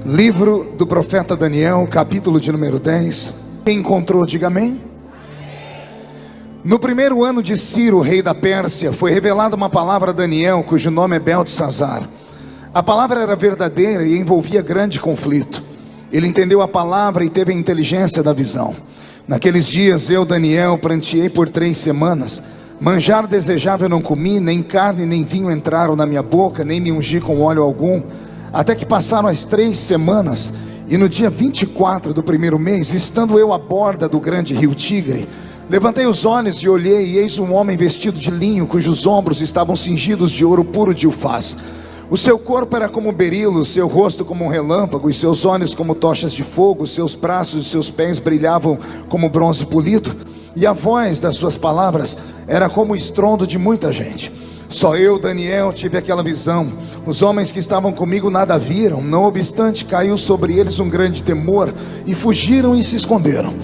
Livro do profeta Daniel, capítulo de número 10. Quem encontrou, diga amém. No primeiro ano de Ciro, rei da Pérsia, foi revelada uma palavra a Daniel, cujo nome é Beltesazar. A palavra era verdadeira e envolvia grande conflito. Ele entendeu a palavra e teve a inteligência da visão. Naqueles dias eu, Daniel, pranteei por 3 semanas. Manjar desejável não comi, nem carne nem vinho entraram na minha boca, nem me ungi com óleo algum. Até que passaram as 3 semanas, e no dia 24 do primeiro mês, estando eu à borda do grande rio Tigre, levantei os olhos e olhei, e eis um homem vestido de linho, cujos ombros estavam cingidos de ouro puro de Ufaz. O seu corpo era como berilo, o seu rosto como um relâmpago, e seus olhos como tochas de fogo, seus braços e seus pés brilhavam como bronze polido, e a voz das suas palavras era como o estrondo de muita gente. Só eu, Daniel, tive aquela visão. Os homens que estavam comigo nada viram. Não obstante, caiu sobre eles um grande temor, e fugiram e se esconderam.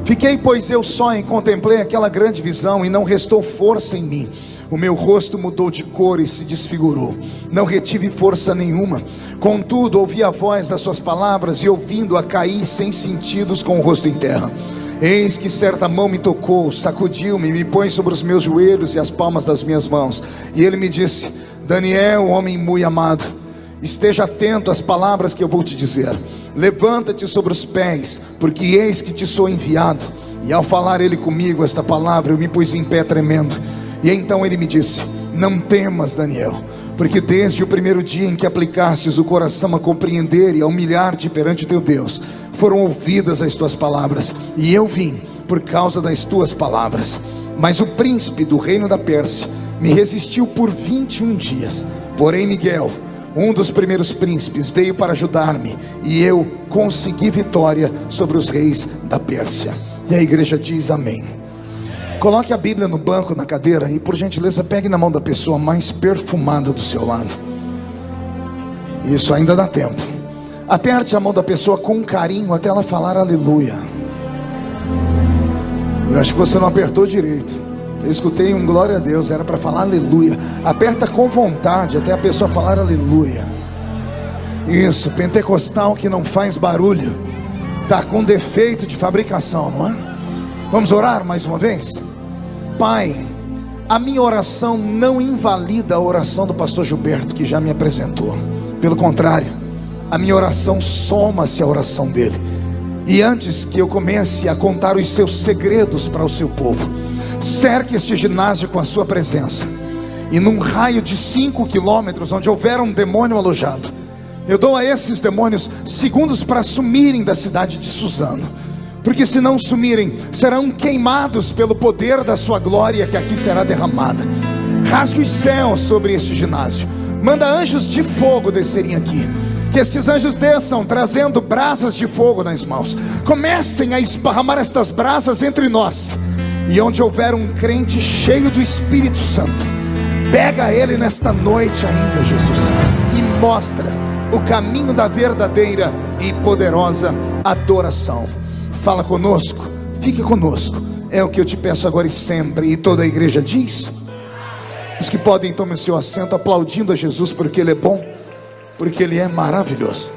Fiquei, pois, eu só e contemplei aquela grande visão, e não restou força em mim. O meu rosto mudou de cor e se desfigurou. Não retive força nenhuma. Contudo, ouvi a voz das suas palavras, e ouvindo-a caí sem sentidos com o rosto em terra. Eis que certa mão me tocou, sacudiu-me, me põe sobre os meus joelhos e as palmas das minhas mãos. E ele me disse: Daniel, homem muito amado, esteja atento às palavras que eu vou te dizer. Levanta-te sobre os pés, porque eis que te sou enviado. E ao falar ele comigo esta palavra, eu me pus em pé tremendo. E então ele me disse: não temas, Daniel, porque desde o primeiro dia em que aplicastes o coração a compreender e a humilhar-te perante teu Deus, foram ouvidas as tuas palavras, e eu vim por causa das tuas palavras. Mas o príncipe do reino da Pérsia me resistiu por 21 dias. Porém Miguel, um dos primeiros príncipes, veio para ajudar-me, e eu consegui vitória sobre os reis da Pérsia. E a igreja diz amém. Coloque a Bíblia no banco, na cadeira, e por gentileza pegue na mão da pessoa mais perfumada do seu lado. Isso ainda dá tempo. Aperte a mão da pessoa com carinho até ela falar aleluia. Eu acho que você não apertou direito. Eu escutei um glória a Deus, era para falar aleluia. Aperta com vontade até a pessoa falar aleluia. Isso, pentecostal que não faz barulho está com defeito de fabricação, não é? Vamos orar mais uma vez? Pai, a minha oração não invalida a oração do pastor Gilberto, que já me apresentou. Pelo contrário, a minha oração soma-se à oração dele. E antes que eu comece a contar os seus segredos para o seu povo, cerque este ginásio com a sua presença. E num raio de 5 quilômetros, onde houver um demônio alojado, eu dou a esses demônios segundos para sumirem da cidade de Suzano. Porque se não sumirem, serão queimados pelo poder da sua glória que aqui será derramada. Rasgue os céus sobre este ginásio. Manda anjos de fogo descerem aqui. Que estes anjos desçam trazendo brasas de fogo nas mãos. Comecem a esparramar estas brasas entre nós. E onde houver um crente cheio do Espírito Santo, pega ele nesta noite ainda, Jesus, e mostra o caminho da verdadeira e poderosa adoração. Fala conosco, fique conosco, é o que eu te peço agora e sempre. E toda a igreja diz: os que podem, tomem o seu assento, aplaudindo a Jesus, porque Ele é bom, porque Ele é maravilhoso.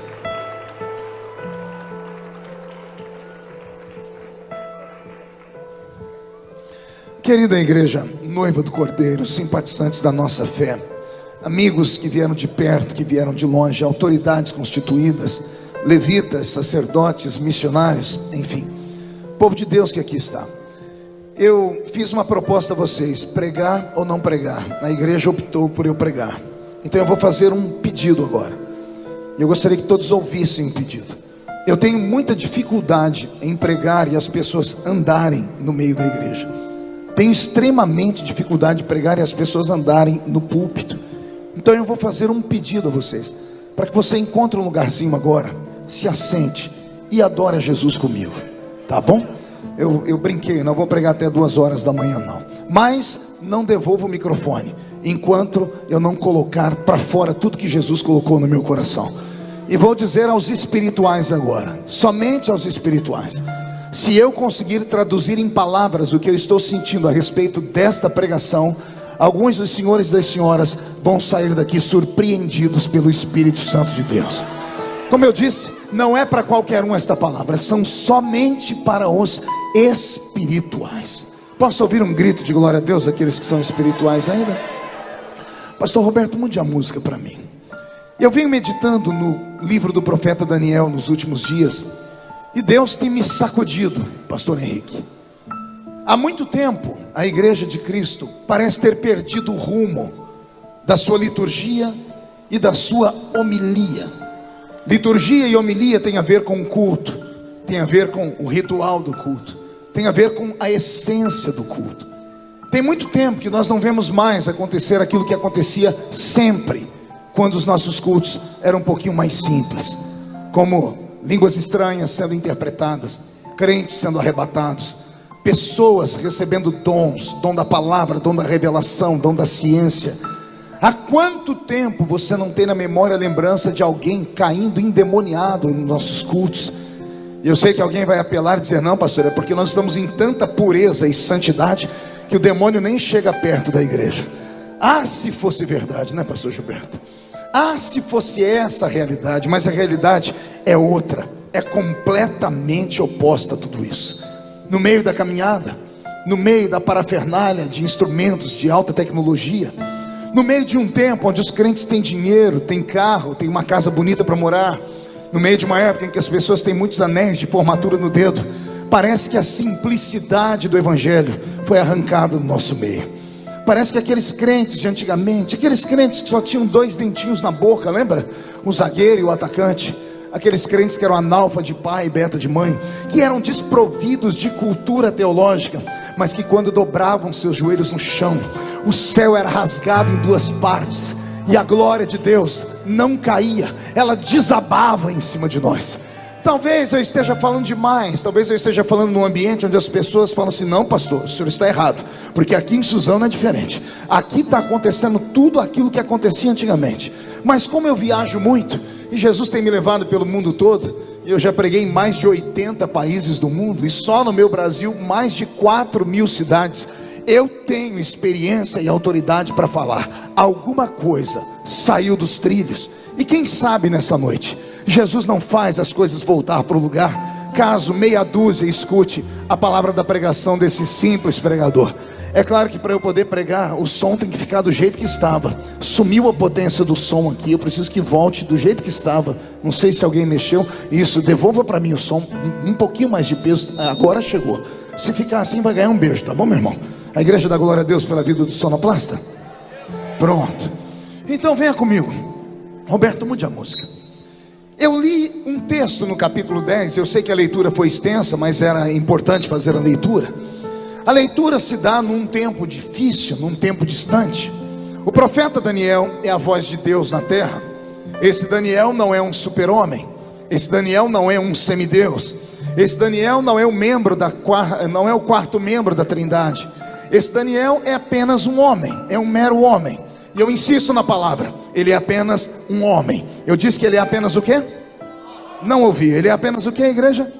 Querida igreja, noiva do Cordeiro, simpatizantes da nossa fé, amigos que vieram de perto, que vieram de longe, autoridades constituídas, levitas, sacerdotes, missionários, enfim, povo de Deus que aqui está. Eu fiz uma proposta a vocês: pregar ou não pregar. A igreja optou por eu pregar. Então eu vou fazer um pedido agora. Eu gostaria que todos ouvissem o pedido. Eu tenho muita dificuldade em pregar e as pessoas andarem no meio da igreja. Tenho extremamente dificuldade de pregar e as pessoas andarem no púlpito. Então eu vou fazer um pedido a vocês, para que você encontre um lugarzinho agora, se assente e adore a Jesus comigo, tá bom? Eu brinquei, não vou pregar até 2 horas da manhã não, mas não devolvo o microfone enquanto eu não colocar para fora tudo que Jesus colocou no meu coração. E vou dizer aos espirituais agora, somente aos espirituais: se eu conseguir traduzir em palavras o que eu estou sentindo a respeito desta pregação, alguns dos senhores e das senhoras vão sair daqui surpreendidos pelo Espírito Santo de Deus. Como eu disse, não é para qualquer um esta palavra, são somente para os espirituais. Posso ouvir um grito de glória a Deus daqueles que são espirituais ainda? Pastor Roberto, mude a música para mim. Eu venho meditando no livro do profeta Daniel nos últimos dias, e Deus tem me sacudido, pastor Henrique. Há muito tempo a igreja de Cristo parece ter perdido o rumo da sua liturgia e da sua homilia. Liturgia e homilia tem a ver com o culto, tem a ver com o ritual do culto, tem a ver com a essência do culto. Tem muito tempo que nós não vemos mais acontecer aquilo que acontecia sempre, quando os nossos cultos eram um pouquinho mais simples, como línguas estranhas sendo interpretadas, crentes sendo arrebatados, pessoas recebendo dons, dom da palavra, dom da revelação, dom da ciência. Há quanto tempo você não tem na memória a lembrança de alguém caindo endemoniado nos nossos cultos? E eu sei que alguém vai apelar e dizer: não, pastor, é porque nós estamos em tanta pureza e santidade que o demônio nem chega perto da igreja. Ah, se fosse verdade, né, pastor Gilberto? Ah, se fosse essa a realidade, mas a realidade é outra, é completamente oposta a tudo isso. No meio da caminhada, no meio da parafernália de instrumentos de alta tecnologia, no meio de um tempo onde os crentes têm dinheiro, têm carro, têm uma casa bonita para morar, no meio de uma época em que as pessoas têm muitos anéis de formatura no dedo, parece que a simplicidade do evangelho foi arrancada do nosso meio. Parece que aqueles crentes de antigamente, aqueles crentes que só tinham 2 dentinhos na boca, lembra? O zagueiro e o atacante. Aqueles crentes que eram analfa de pai e beta de mãe, que eram desprovidos de cultura teológica, mas que quando dobravam seus joelhos no chão, o céu era rasgado em 2 partes, e a glória de Deus não caía, ela desabava em cima de nós. Talvez eu esteja falando demais, talvez eu esteja falando num ambiente onde as pessoas falam assim: não, pastor, o senhor está errado, porque aqui em Suzano é diferente, aqui está acontecendo tudo aquilo que acontecia antigamente. Mas como eu viajo muito, e Jesus tem me levado pelo mundo todo, e eu já preguei em mais de 80 países do mundo, e só no meu Brasil mais de 4.000 cidades, eu tenho experiência e autoridade para falar. Alguma coisa saiu dos trilhos, e quem sabe nessa noite Jesus não faz as coisas voltar para o lugar, caso meia dúzia escute a palavra da pregação desse simples pregador. É claro que para eu poder pregar, o som tem que ficar do jeito que estava. Sumiu a potência do som aqui, eu preciso que volte do jeito que estava. Não sei se alguém mexeu. Isso, devolva para mim o som, um pouquinho mais de peso. Agora chegou. Se ficar assim vai ganhar um beijo, tá bom, meu irmão? A igreja dá glória a Deus pela vida do sonoplasta? Pronto. Então venha comigo. Roberto, mude a música. Eu li um texto no capítulo 10, eu sei que a leitura foi extensa, mas era importante fazer a leitura. A leitura se dá num tempo difícil, num tempo distante. O profeta Daniel é a voz de Deus na terra. Esse Daniel não é um super-homem, esse Daniel não é um semideus, esse Daniel não é não é o quarto membro da Trindade. Esse Daniel é apenas um homem, é um mero homem. E eu insisto na palavra, ele é apenas um homem. Eu disse que ele é apenas o quê? Não ouvi, ele é apenas o quê, igreja?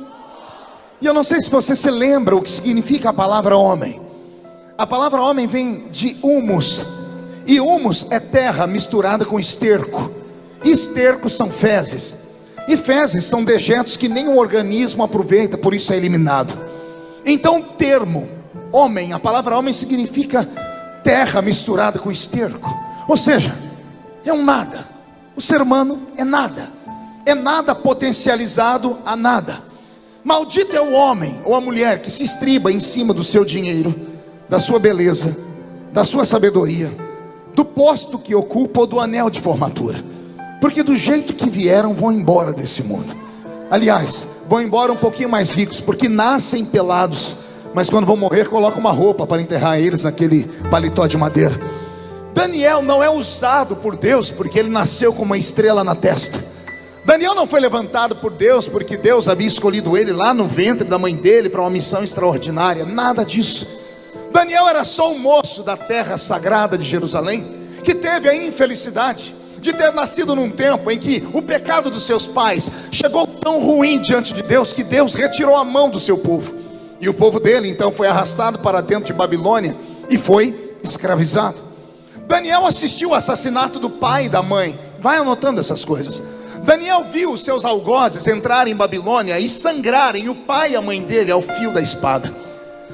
E eu não sei se você se lembra o que significa a palavra homem. A palavra homem vem de humus, e humus é terra misturada com esterco. Estercos são fezes, e fezes são dejetos que nenhum organismo aproveita, por isso é eliminado. Então o termo homem, a palavra homem significa terra misturada com esterco, ou seja, é um nada. O ser humano é nada potencializado a nada. Maldito é o homem ou a mulher que se estriba em cima do seu dinheiro, da sua beleza, da sua sabedoria, do posto que ocupa ou do anel de formatura, porque do jeito que vieram vão embora desse mundo. Aliás, vão embora um pouquinho mais ricos, porque nascem pelados, mas quando vão morrer colocam uma roupa para enterrar eles naquele paletó de madeira. Daniel não é usado por Deus porque ele nasceu com uma estrela na testa. Daniel não foi levantado por Deus porque Deus havia escolhido ele lá no ventre da mãe dele para uma missão extraordinária, nada disso. Daniel era só um moço da terra sagrada de Jerusalém, que teve a infelicidade de ter nascido num tempo em que o pecado dos seus pais chegou tão ruim diante de Deus, que Deus retirou a mão do seu povo, e o povo dele então foi arrastado para dentro de Babilônia e foi escravizado. Daniel assistiu ao assassinato do pai e da mãe. Vai anotando essas coisas. Daniel viu os seus algozes entrarem em Babilônia e sangrarem o pai e a mãe dele ao fio da espada.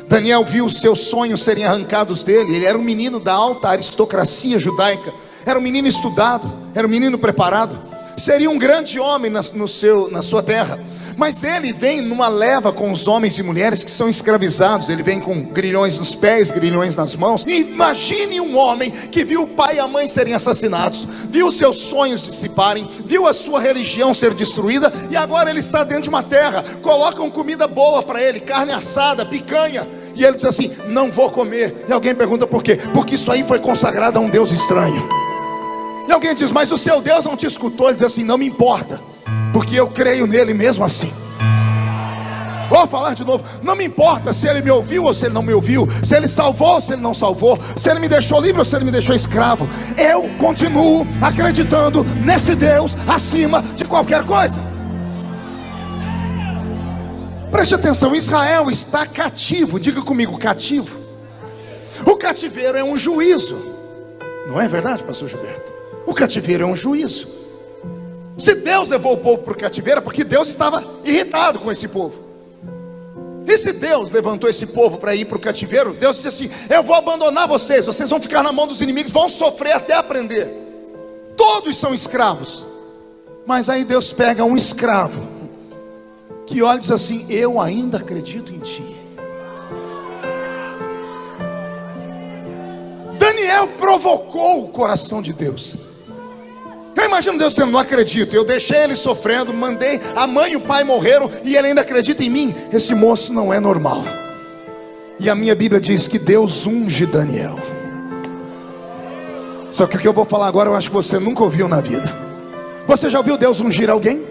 Daniel viu os seus sonhos serem arrancados dele. Ele era um menino da alta aristocracia judaica, era um menino estudado, era um menino preparado, seria um grande homem na sua terra. Mas ele vem numa leva com os homens e mulheres que são escravizados. Ele vem com grilhões nos pés, grilhões nas mãos. E imagine um homem que viu o pai e a mãe serem assassinados, viu os seus sonhos dissiparem, viu a sua religião ser destruída, e agora ele está dentro de uma terra. Colocam comida boa para ele, carne assada, picanha, e ele diz assim: não vou comer. E alguém pergunta por quê? Porque isso aí foi consagrado a um Deus estranho. E alguém diz: mas o seu Deus não te escutou. Ele diz assim: não me importa, porque eu creio nele mesmo assim. Vou falar de novo: não me importa se ele me ouviu ou se ele não me ouviu, se ele salvou ou se ele não salvou, se ele me deixou livre ou se ele me deixou escravo. Eu continuo acreditando nesse Deus acima de qualquer coisa. Preste atenção: Israel está cativo. Diga comigo: cativo. O cativeiro é um juízo. Não é verdade, pastor Gilberto? O cativeiro é um juízo. Se Deus levou o povo para o cativeiro, é porque Deus estava irritado com esse povo. E se Deus levantou esse povo para ir para o cativeiro, Deus disse assim: eu vou abandonar vocês, vocês vão ficar na mão dos inimigos, vão sofrer até aprender. Todos são escravos. Mas aí Deus pega um escravo que olha e diz assim: eu ainda acredito em ti. Daniel provocou o coração de Deus. Eu imagino Deus dizendo: não acredito, eu deixei ele sofrendo, mandei, a mãe e o pai morreram e ele ainda acredita em mim. Esse moço não é normal. E a minha Bíblia diz que Deus unge Daniel. Só que o que eu vou falar agora eu acho que você nunca ouviu na vida. Você já ouviu Deus ungir alguém?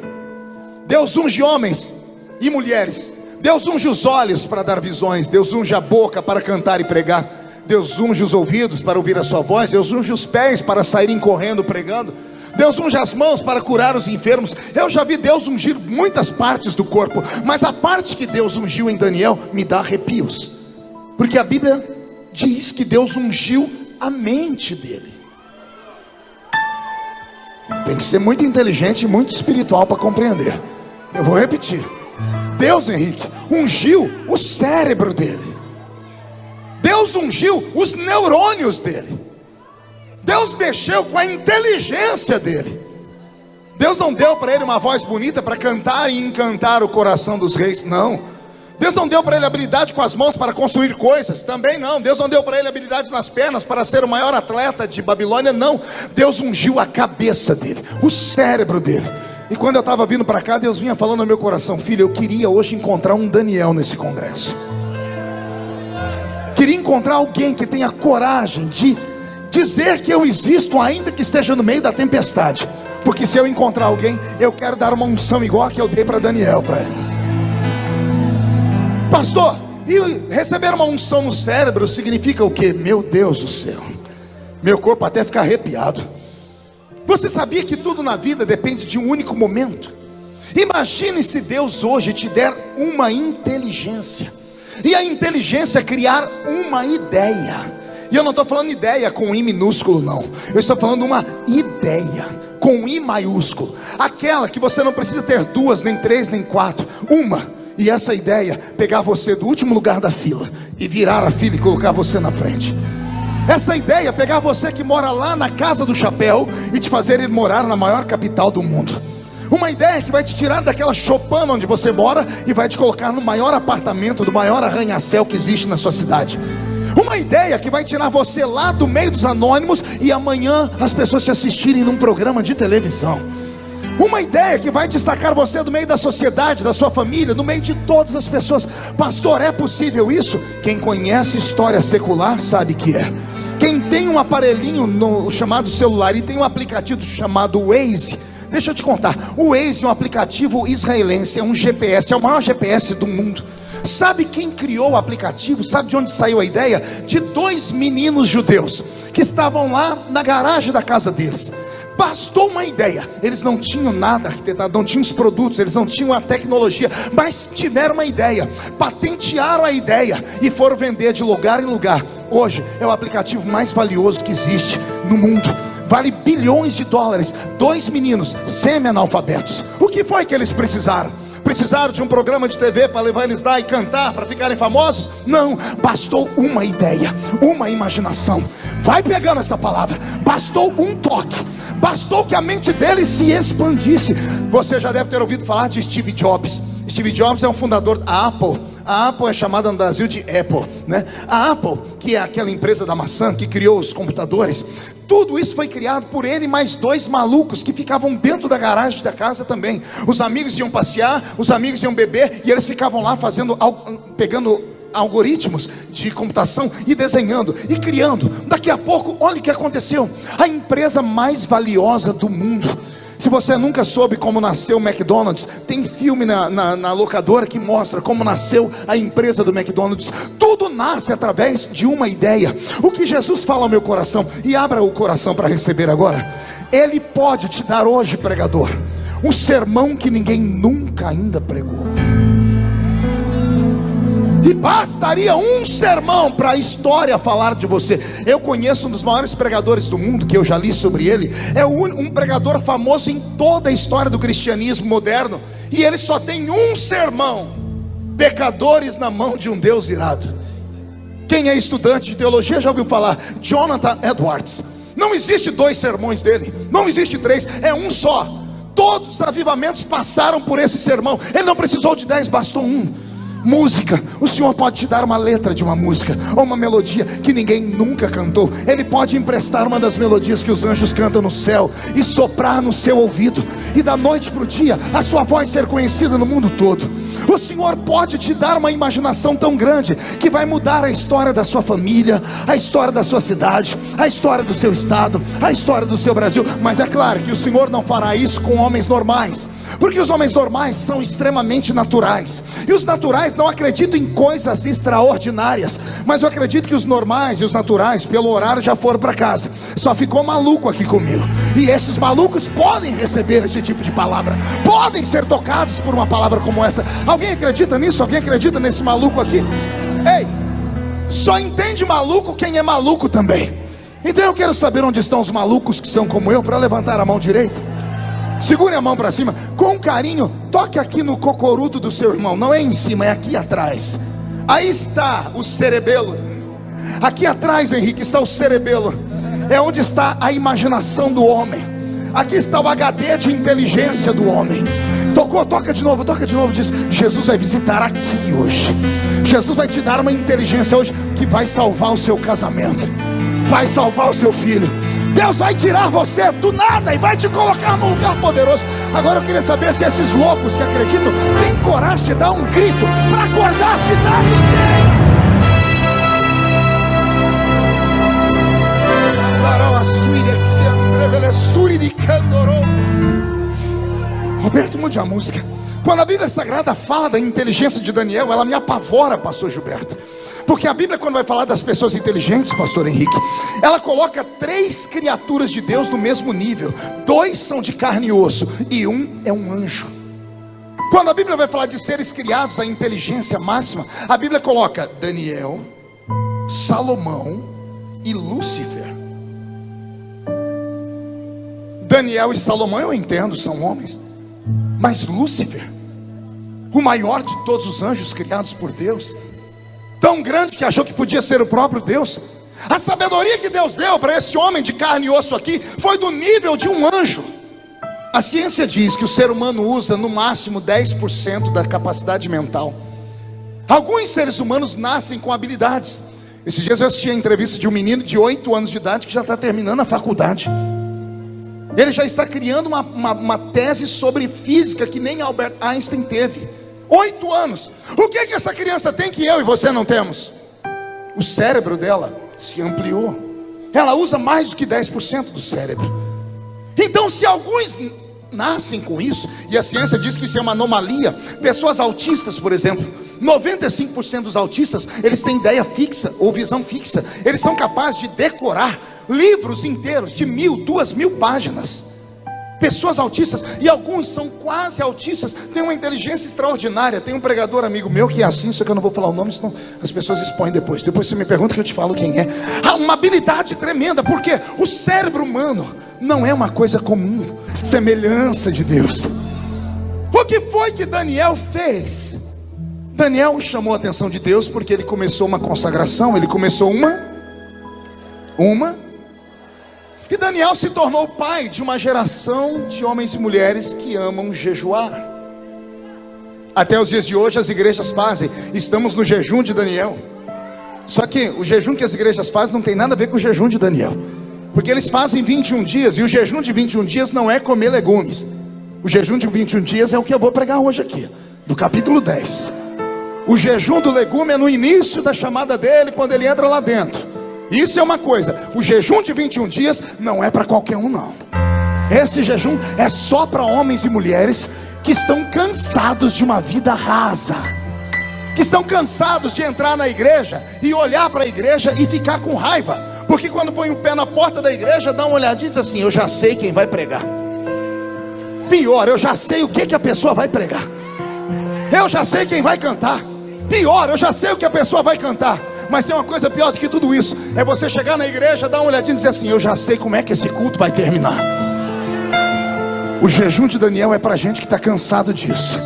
Deus unge homens e mulheres. Deus unge os olhos para dar visões. Deus unge a boca para cantar e pregar. Deus unge os ouvidos para ouvir a sua voz. Deus unge os pés para saírem correndo pregando. Deus unge as mãos para curar os enfermos. Eu já vi Deus ungir muitas partes do corpo, mas a parte que Deus ungiu em Daniel me dá arrepios, porque a Bíblia diz que Deus ungiu a mente dele. Tem que ser muito inteligente e muito espiritual para compreender. Eu vou repetir: Deus, Henrique, ungiu o cérebro dele. Deus ungiu os neurônios dele. Deus mexeu com a inteligência dele. Deus não deu para ele uma voz bonita para cantar e encantar o coração dos reis, não. Deus não deu para ele habilidade com as mãos para construir coisas, também não. Deus não deu para ele habilidade nas pernas para ser o maior atleta de Babilônia, não. Deus ungiu a cabeça dele, o cérebro dele. E quando eu estava vindo para cá, Deus vinha falando no meu coração: filho, eu queria hoje encontrar um Daniel nesse congresso. Queria encontrar alguém que tenha coragem de dizer que eu existo, ainda que esteja no meio da tempestade. Porque se eu encontrar alguém, eu quero dar uma unção igual a que eu dei para Daniel para eles. Pastor, e receber uma unção no cérebro significa o quê? Meu Deus do céu, meu corpo até fica arrepiado. Você sabia que tudo na vida depende de um único momento? Imagine se Deus hoje te der uma inteligência, e a inteligência é criar uma ideia. E eu não estou falando ideia com I minúsculo, não. Eu estou falando uma ideia com I maiúsculo. Aquela que você não precisa ter duas, nem três, nem quatro. Uma. E essa ideia: pegar você do último lugar da fila e virar a fila e colocar você na frente. Essa ideia: pegar você que mora lá na Casa do Chapéu e te fazer ir morar na maior capital do mundo. Uma ideia que vai te tirar daquela choupana onde você mora e vai te colocar no maior apartamento do maior arranha-céu que existe na sua cidade. Uma ideia que vai tirar você lá do meio dos anônimos e amanhã as pessoas te assistirem num programa de televisão. Uma ideia que vai destacar você do meio da sociedade, da sua família, no meio de todas as pessoas. Pastor, é possível isso? Quem conhece história secular sabe que é. Quem tem um aparelhinho chamado celular e tem um aplicativo chamado Waze, deixa eu te contar, o Waze é um aplicativo israelense, é um GPS, é o maior GPS do mundo. Sabe quem criou o aplicativo? Sabe de onde saiu a ideia? De dois meninos judeus que estavam lá na garagem da casa deles. Bastou uma ideia. Eles não tinham nada arquitetado, não tinham os produtos, eles não tinham a tecnologia, mas tiveram uma ideia, patentearam a ideia e foram vender de lugar em lugar. Hoje é o aplicativo mais valioso que existe no mundo. vale bilhões de dólares. 2 meninos semi-analfabetos. O que foi que eles precisaram? Precisaram de um programa de TV para levar eles lá e cantar, para ficarem famosos? Não, bastou uma ideia, uma imaginação. Vai pegando essa palavra. Bastou um toque, bastou que a mente deles se expandisse. Você já deve ter ouvido falar de Steve Jobs. Steve Jobs é um fundador da Apple. A Apple é chamada no Brasil de Apple, né? A Apple, que é aquela empresa da maçã que criou os computadores, tudo isso foi criado por ele e mais 2 malucos que ficavam dentro da garagem da casa também. Os amigos iam passear, os amigos iam beber, e eles ficavam lá pegando algoritmos de computação e desenhando e criando. Daqui a pouco, olha o que aconteceu. A empresa mais valiosa do mundo. Se você nunca soube como nasceu o McDonald's, tem filme na locadora que mostra como nasceu a empresa do McDonald's. Tudo nasce através de uma ideia. O que Jesus fala ao meu coração, e abra o coração para receber agora. Ele pode te dar hoje, pregador, um sermão que ninguém nunca ainda pregou. E bastaria um sermão para a história falar de você. Eu conheço um dos maiores pregadores do mundo, que eu já li sobre ele. É um pregador famoso em toda a história do cristianismo moderno. E ele só tem um sermão: pecadores na mão de um Deus irado. Quem é estudante de teologia já ouviu falar? Jonathan Edwards. Não existe 2 sermões dele, não existe 3, é um só. Todos os avivamentos passaram por esse sermão. Ele não precisou de 10, bastou um. Música, o Senhor pode te dar uma letra de uma música, ou uma melodia que ninguém nunca cantou. Ele pode emprestar uma das melodias que os anjos cantam no céu e soprar no seu ouvido, e da noite para o dia a sua voz ser conhecida no mundo todo. O Senhor pode te dar uma imaginação tão grande que vai mudar a história da sua família, a história da sua cidade, a história do seu estado, a história do seu Brasil. Mas é claro que o Senhor não fará isso com homens normais, porque os homens normais são extremamente naturais, e os naturais não acreditam em coisas extraordinárias. Mas eu acredito que os normais e os naturais, pelo horário, já foram para casa. Só ficou maluco aqui comigo, e esses malucos podem receber esse tipo de palavra, podem ser tocados por uma palavra como essa. Alguém acredita nisso? Alguém acredita nesse maluco aqui? Ei, só entende maluco quem é maluco também. Então eu quero saber onde estão os malucos que são como eu, para levantar a mão direita. Segure a mão para cima, com carinho, toque aqui no cocorudo do seu irmão. Não é em cima, é aqui atrás. Aí está o cerebelo. Aqui atrás, Henrique, está o cerebelo. É onde está a imaginação do homem. Aqui está o HD de inteligência do homem. Tocou, toca de novo, diz: Jesus vai visitar aqui hoje. Jesus vai te dar uma inteligência hoje que vai salvar o seu casamento, vai salvar o seu filho. Deus vai tirar você do nada e vai te colocar num lugar poderoso. Agora eu queria saber se esses loucos que acreditam têm coragem de dar um grito para acordar a cidade inteira. Roberto, mude a música. Quando a Bíblia Sagrada fala da inteligência de Daniel, ela me apavora, pastor Gilberto. Porque a Bíblia, quando vai falar das pessoas inteligentes, pastor Henrique, ela coloca 3 criaturas de Deus no mesmo nível. 2 são de carne e osso, e um é um anjo. Quando a Bíblia vai falar de seres criados, a inteligência máxima, a Bíblia coloca Daniel, Salomão e Lúcifer. Daniel e Salomão eu entendo, são homens. Mas Lúcifer, o maior de todos os anjos criados por Deus, tão grande que achou que podia ser o próprio Deus. A sabedoria que Deus deu para esse homem de carne e osso aqui foi do nível de um anjo. A ciência diz que o ser humano usa no máximo 10% da capacidade mental. Alguns seres humanos nascem com habilidades. Esses dias eu assisti a entrevista de um menino de 8 anos de idade que já está terminando a faculdade. Ele já está criando uma tese sobre física que nem Albert Einstein teve. 8 anos. O que essa criança tem que eu e você não temos? O cérebro dela se ampliou. Ela usa mais do que 10% do cérebro. Então, se alguns nascem com isso, e a ciência diz que isso é uma anomalia, pessoas autistas, por exemplo, 95% dos autistas, eles têm ideia fixa ou visão fixa. Eles são capazes de decorar livros inteiros de 1000, 2000 páginas. pessoas autistas, e alguns são quase autistas, têm uma inteligência extraordinária. Tem um pregador amigo meu que é assim, só que eu não vou falar o nome, senão as pessoas expõem depois você me pergunta que eu te falo quem é. Há uma habilidade tremenda, porque o cérebro humano não é uma coisa comum, semelhança de Deus. O que foi que Daniel fez? Daniel chamou a atenção de Deus porque ele começou uma consagração, ele começou e Daniel se tornou pai de uma geração de homens e mulheres que amam jejuar. Até os dias de hoje as igrejas fazem, estamos no jejum de Daniel. Só que o jejum que as igrejas fazem não tem nada a ver com o jejum de Daniel, porque eles fazem 21 dias, e o jejum de 21 dias não é comer legumes. O jejum de 21 dias é o que eu vou pregar hoje aqui, do capítulo 10. O jejum do legume é no início da chamada dele, quando ele entra lá dentro. Isso é uma coisa. O jejum de 21 dias não é para qualquer um, não. Esse jejum é só para homens e mulheres que estão cansados de uma vida rasa, que estão cansados de entrar na igreja e olhar para a igreja e ficar com raiva, porque quando põe o pé na porta da igreja, dá uma olhadinha e diz assim: eu já sei quem vai pregar. Pior, eu já sei o que a pessoa vai pregar. Eu já sei quem vai cantar. Pior, eu já sei o que a pessoa vai cantar. Mas tem uma coisa pior do que tudo isso: é você chegar na igreja, dar uma olhadinha e dizer assim: eu já sei como é que esse culto vai terminar. O jejum de Daniel é para gente que está cansado disso.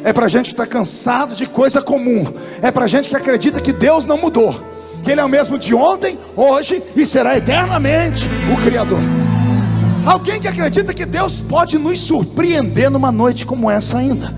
É para gente que está cansado de coisa comum. É para gente que acredita que Deus não mudou, que Ele é o mesmo de ontem, hoje e será eternamente o Criador. Alguém que acredita que Deus pode nos surpreender numa noite como essa ainda.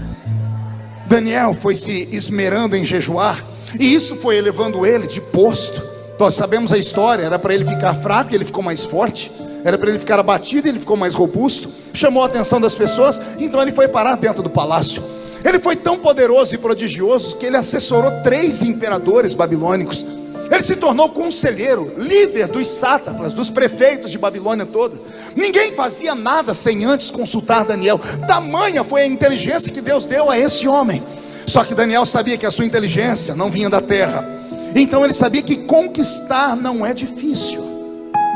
Daniel foi se esmerando em jejuar, e isso foi elevando ele de posto. Nós sabemos a história. Era para ele ficar fraco e ele ficou mais forte. Era para ele ficar abatido e ele ficou mais robusto. Chamou a atenção das pessoas, então ele foi parar dentro do palácio. Ele foi tão poderoso e prodigioso que ele assessorou 3 imperadores babilônicos. Ele se tornou conselheiro, líder dos sátrapas, dos prefeitos de Babilônia toda. Ninguém fazia nada sem antes consultar Daniel. Tamanha foi a inteligência que Deus deu a esse homem. Só que Daniel sabia que a sua inteligência não vinha da terra. Então ele sabia que conquistar não é difícil,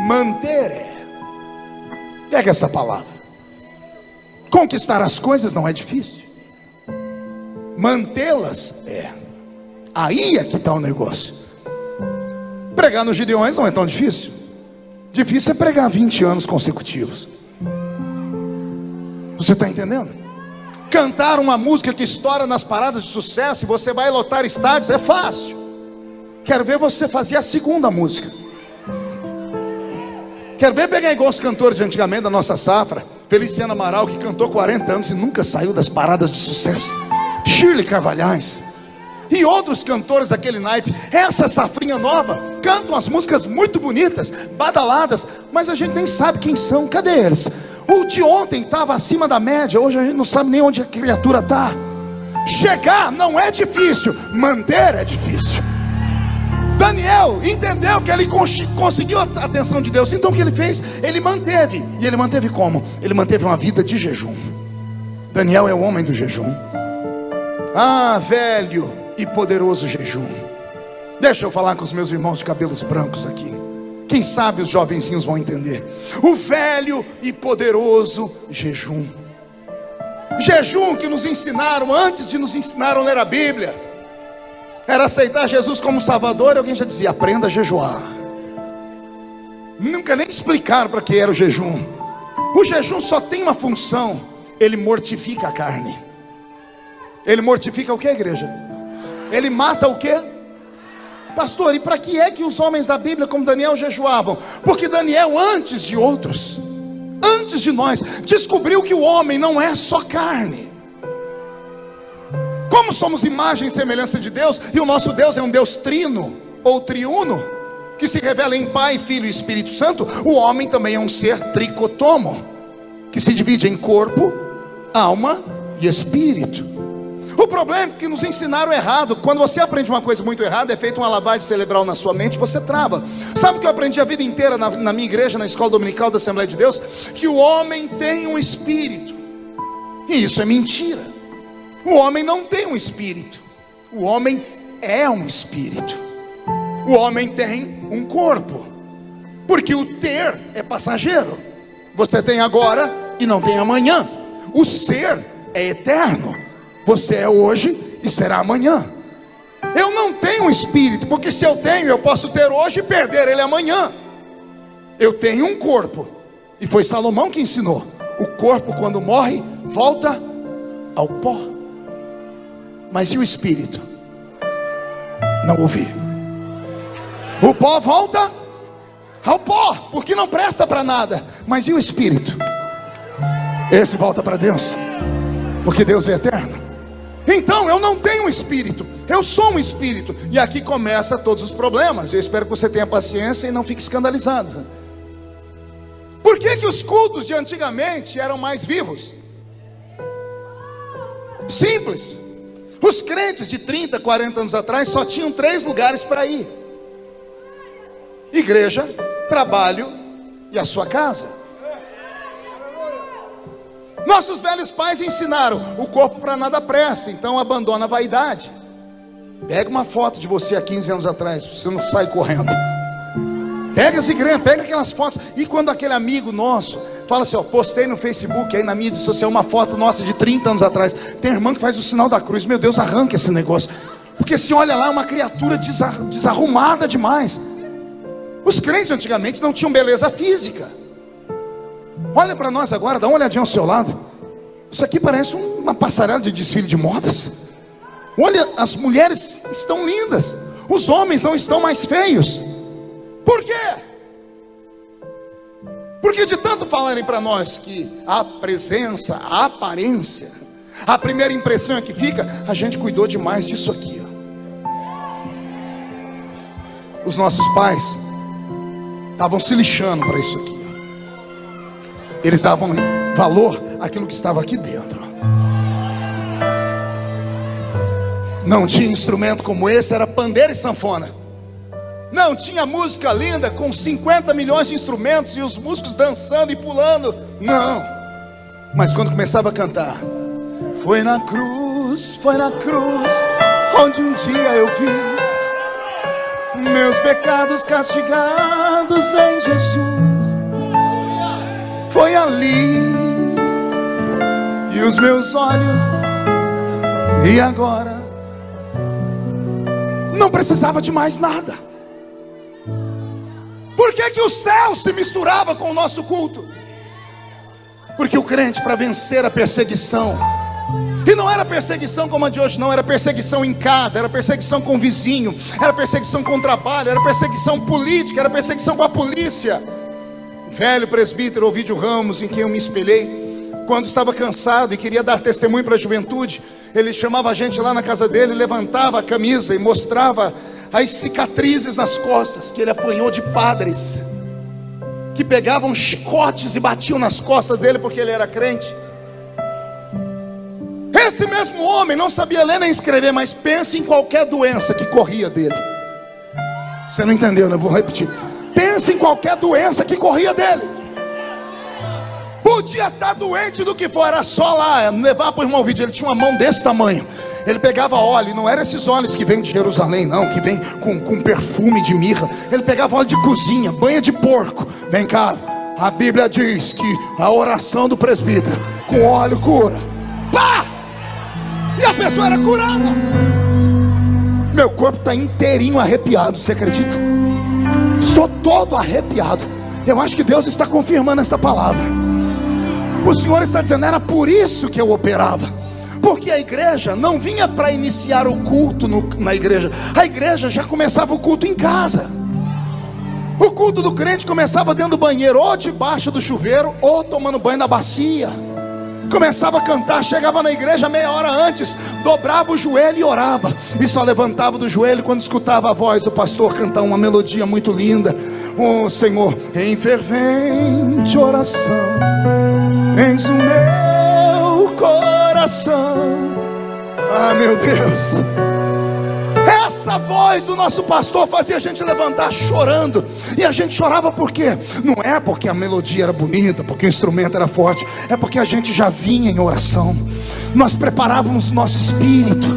manter é. Pega essa palavra. Conquistar as coisas não é difícil, mantê-las é. Aí é que está o negócio. Pregar nos Gideões não é tão difícil. Difícil é pregar 20 anos consecutivos. Você está entendendo? Cantar uma música que estoura nas paradas de sucesso e você vai lotar estádios é fácil. Quero ver você fazer a segunda música. Quero ver pegar igual os cantores de antigamente da nossa safra, Feliciano Amaral, que cantou 40 anos e nunca saiu das paradas de sucesso. Shirley Carvalhais e outros cantores daquele naipe. Essa safrinha nova cantam as músicas muito bonitas, badaladas, mas a gente nem sabe quem são. Cadê eles? O de ontem estava acima da média, hoje a gente não sabe nem onde a criatura está. Chegar não é difícil, manter é difícil. Daniel entendeu que ele conseguiu a atenção de Deus. Então o que ele fez? Ele manteve. E ele manteve como? Ele manteve uma vida de jejum. Daniel é o homem do jejum. Ah, velho e poderoso jejum. Deixa eu falar com os meus irmãos de cabelos brancos aqui. Quem sabe os jovenzinhos vão entender. O velho e poderoso jejum. Jejum que nos ensinaram, antes de nos ensinar a ler a Bíblia, era aceitar Jesus como Salvador. E alguém já dizia: aprenda a jejuar. Nunca nem explicaram para que era o jejum. O jejum só tem uma função: ele mortifica a carne. Ele mortifica o que, igreja? Ele mata o que? Pastor, e para que é que os homens da Bíblia como Daniel jejuavam? Porque Daniel, antes de outros, antes de nós, descobriu que o homem não é só carne. Como somos imagem e semelhança de Deus, e o nosso Deus é um Deus trino ou triuno, que se revela em Pai, Filho e Espírito Santo, o homem também é um ser tricotomo, que se divide em corpo, alma e espírito. O problema é que nos ensinaram errado. Quando você aprende uma coisa muito errada, é feita uma lavagem cerebral na sua mente, você trava. Sabe o que eu aprendi a vida inteira na minha igreja, na escola dominical da Assembleia de Deus? Que o homem tem um espírito. E isso é mentira. O homem não tem um espírito. O homem é um espírito. O homem tem um corpo. Porque o ter é passageiro. Você tem agora e não tem amanhã. O ser é eterno. Você é hoje e será amanhã. Eu não tenho um espírito, porque se eu tenho, eu posso ter hoje e perder ele amanhã. Eu tenho um corpo, e foi Salomão que ensinou: o corpo, quando morre, volta ao pó. Mas e o espírito? Não ouvi. O pó volta ao pó, porque não presta para nada. Mas e o espírito? Esse volta para Deus, porque Deus é eterno. Então eu não tenho um espírito, eu sou um espírito. E aqui começa todos os problemas. Eu espero que você tenha paciência e não fique escandalizado. Por que os cultos de antigamente eram mais vivos? Simples. Os crentes de 30, 40 anos atrás só tinham 3 lugares para ir: igreja, trabalho e a sua casa. Nossos velhos pais ensinaram: o corpo para nada presta, então abandona a vaidade. Pega uma foto de você há 15 anos atrás, você não sai correndo. Pega as igrejas, pega aquelas fotos. E quando aquele amigo nosso fala assim: ó, postei no Facebook, aí na mídia social, uma foto nossa de 30 anos atrás. Tem irmã que faz o sinal da cruz. Meu Deus, arranca esse negócio, porque se olha lá, é uma criatura desarrumada demais. Os crentes antigamente não tinham beleza física. Olha para nós agora, dá uma olhadinha ao seu lado. Isso aqui parece uma passarela de desfile de modas. Olha, as mulheres estão lindas, os homens não estão mais feios. Por quê? Porque de tanto falarem para nós que a presença, a aparência, a primeira impressão é que fica, a gente cuidou demais disso aqui, ó. Os nossos pais estavam se lixando para isso aqui, ó. Eles davam valor àquilo que estava aqui dentro. Não tinha instrumento como esse, era pandeiro e sanfona. Não tinha música linda com 50 milhões de instrumentos e os músicos dançando e pulando. Não. Mas quando começava a cantar: foi na cruz, onde um dia eu vi meus pecados castigados em Jesus. Foi ali, e os meus olhos, e agora não precisava de mais nada. Por que o céu se misturava com o nosso culto? Porque o crente, para vencer a perseguição, e não era perseguição como a de hoje não, era perseguição em casa, era perseguição com o vizinho, era perseguição com o trabalho, era perseguição política, era perseguição com a polícia. O velho presbítero Ovídio Ramos, em quem eu me espelhei, quando estava cansado e queria dar testemunho para a juventude, ele chamava a gente lá na casa dele, levantava a camisa e mostrava as cicatrizes nas costas que ele apanhou de padres que pegavam chicotes e batiam nas costas dele porque ele era crente. Esse mesmo homem não sabia ler nem escrever, mas pense em qualquer doença que corria dele. Você não entendeu, né? Eu vou repetir. Pense em qualquer doença que corria dele. Podia estar doente do que for, era só lá levar para o irmão Vídeo. Ele tinha uma mão desse tamanho. Ele pegava óleo, não eram esses óleos que vêm de Jerusalém não, que vem com perfume de mirra. Ele pegava óleo de cozinha, banha de porco. Vem cá, a Bíblia diz que a oração do presbítero com óleo cura. Pá! E a pessoa era curada. Meu corpo está inteirinho arrepiado, você acredita? Estou todo arrepiado. Eu acho que Deus está confirmando essa palavra. O Senhor está dizendo: era por isso que eu operava. Porque a igreja não vinha para iniciar o culto na igreja. A igreja já começava o culto em casa. O culto do crente começava dentro do banheiro, ou debaixo do chuveiro, ou tomando banho na bacia. Começava a cantar, chegava na igreja meia hora antes, dobrava o joelho e orava. E só levantava do joelho quando escutava a voz do pastor cantar uma melodia muito linda. Oh Senhor, em fervente oração, eis o meu coração. Ah, meu Deus. Essa voz do nosso pastor fazia a gente levantar chorando. E a gente chorava por quê? Não é porque a melodia era bonita, porque o instrumento era forte, é porque a gente já vinha em oração. Nós preparávamos nosso espírito,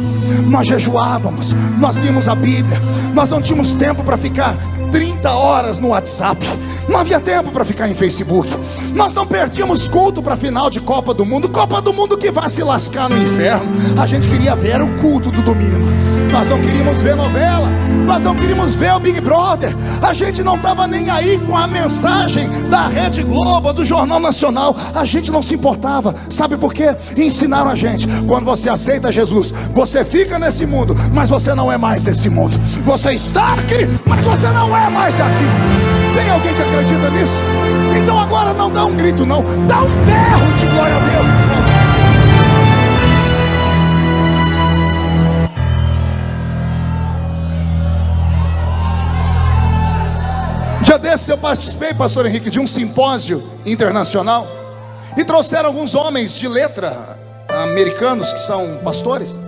nós jejuávamos, nós líamos a Bíblia. Nós não tínhamos tempo para ficar 30 30 horas no WhatsApp. Não havia tempo para ficar em Facebook. Nós não perdíamos culto para final de Copa do Mundo. Copa do Mundo que vai se lascar no inferno. A gente queria ver o culto do domingo. Nós não queríamos ver novela. Nós não queríamos ver o Big Brother. A gente não estava nem aí com a mensagem da Rede Globo, do Jornal Nacional. A gente não se importava. Sabe por quê? Ensinaram a gente: quando você aceita Jesus, você fica nesse mundo, mas você não é mais desse mundo. Você está aqui, mas você não é mais daqui. Tem alguém que acredita nisso? Então agora não dá um grito não, dá um berro de glória a Deus. Dia desses eu participei, pastor Henrique, de um simpósio internacional, e trouxeram alguns homens de letra americanos que são pastores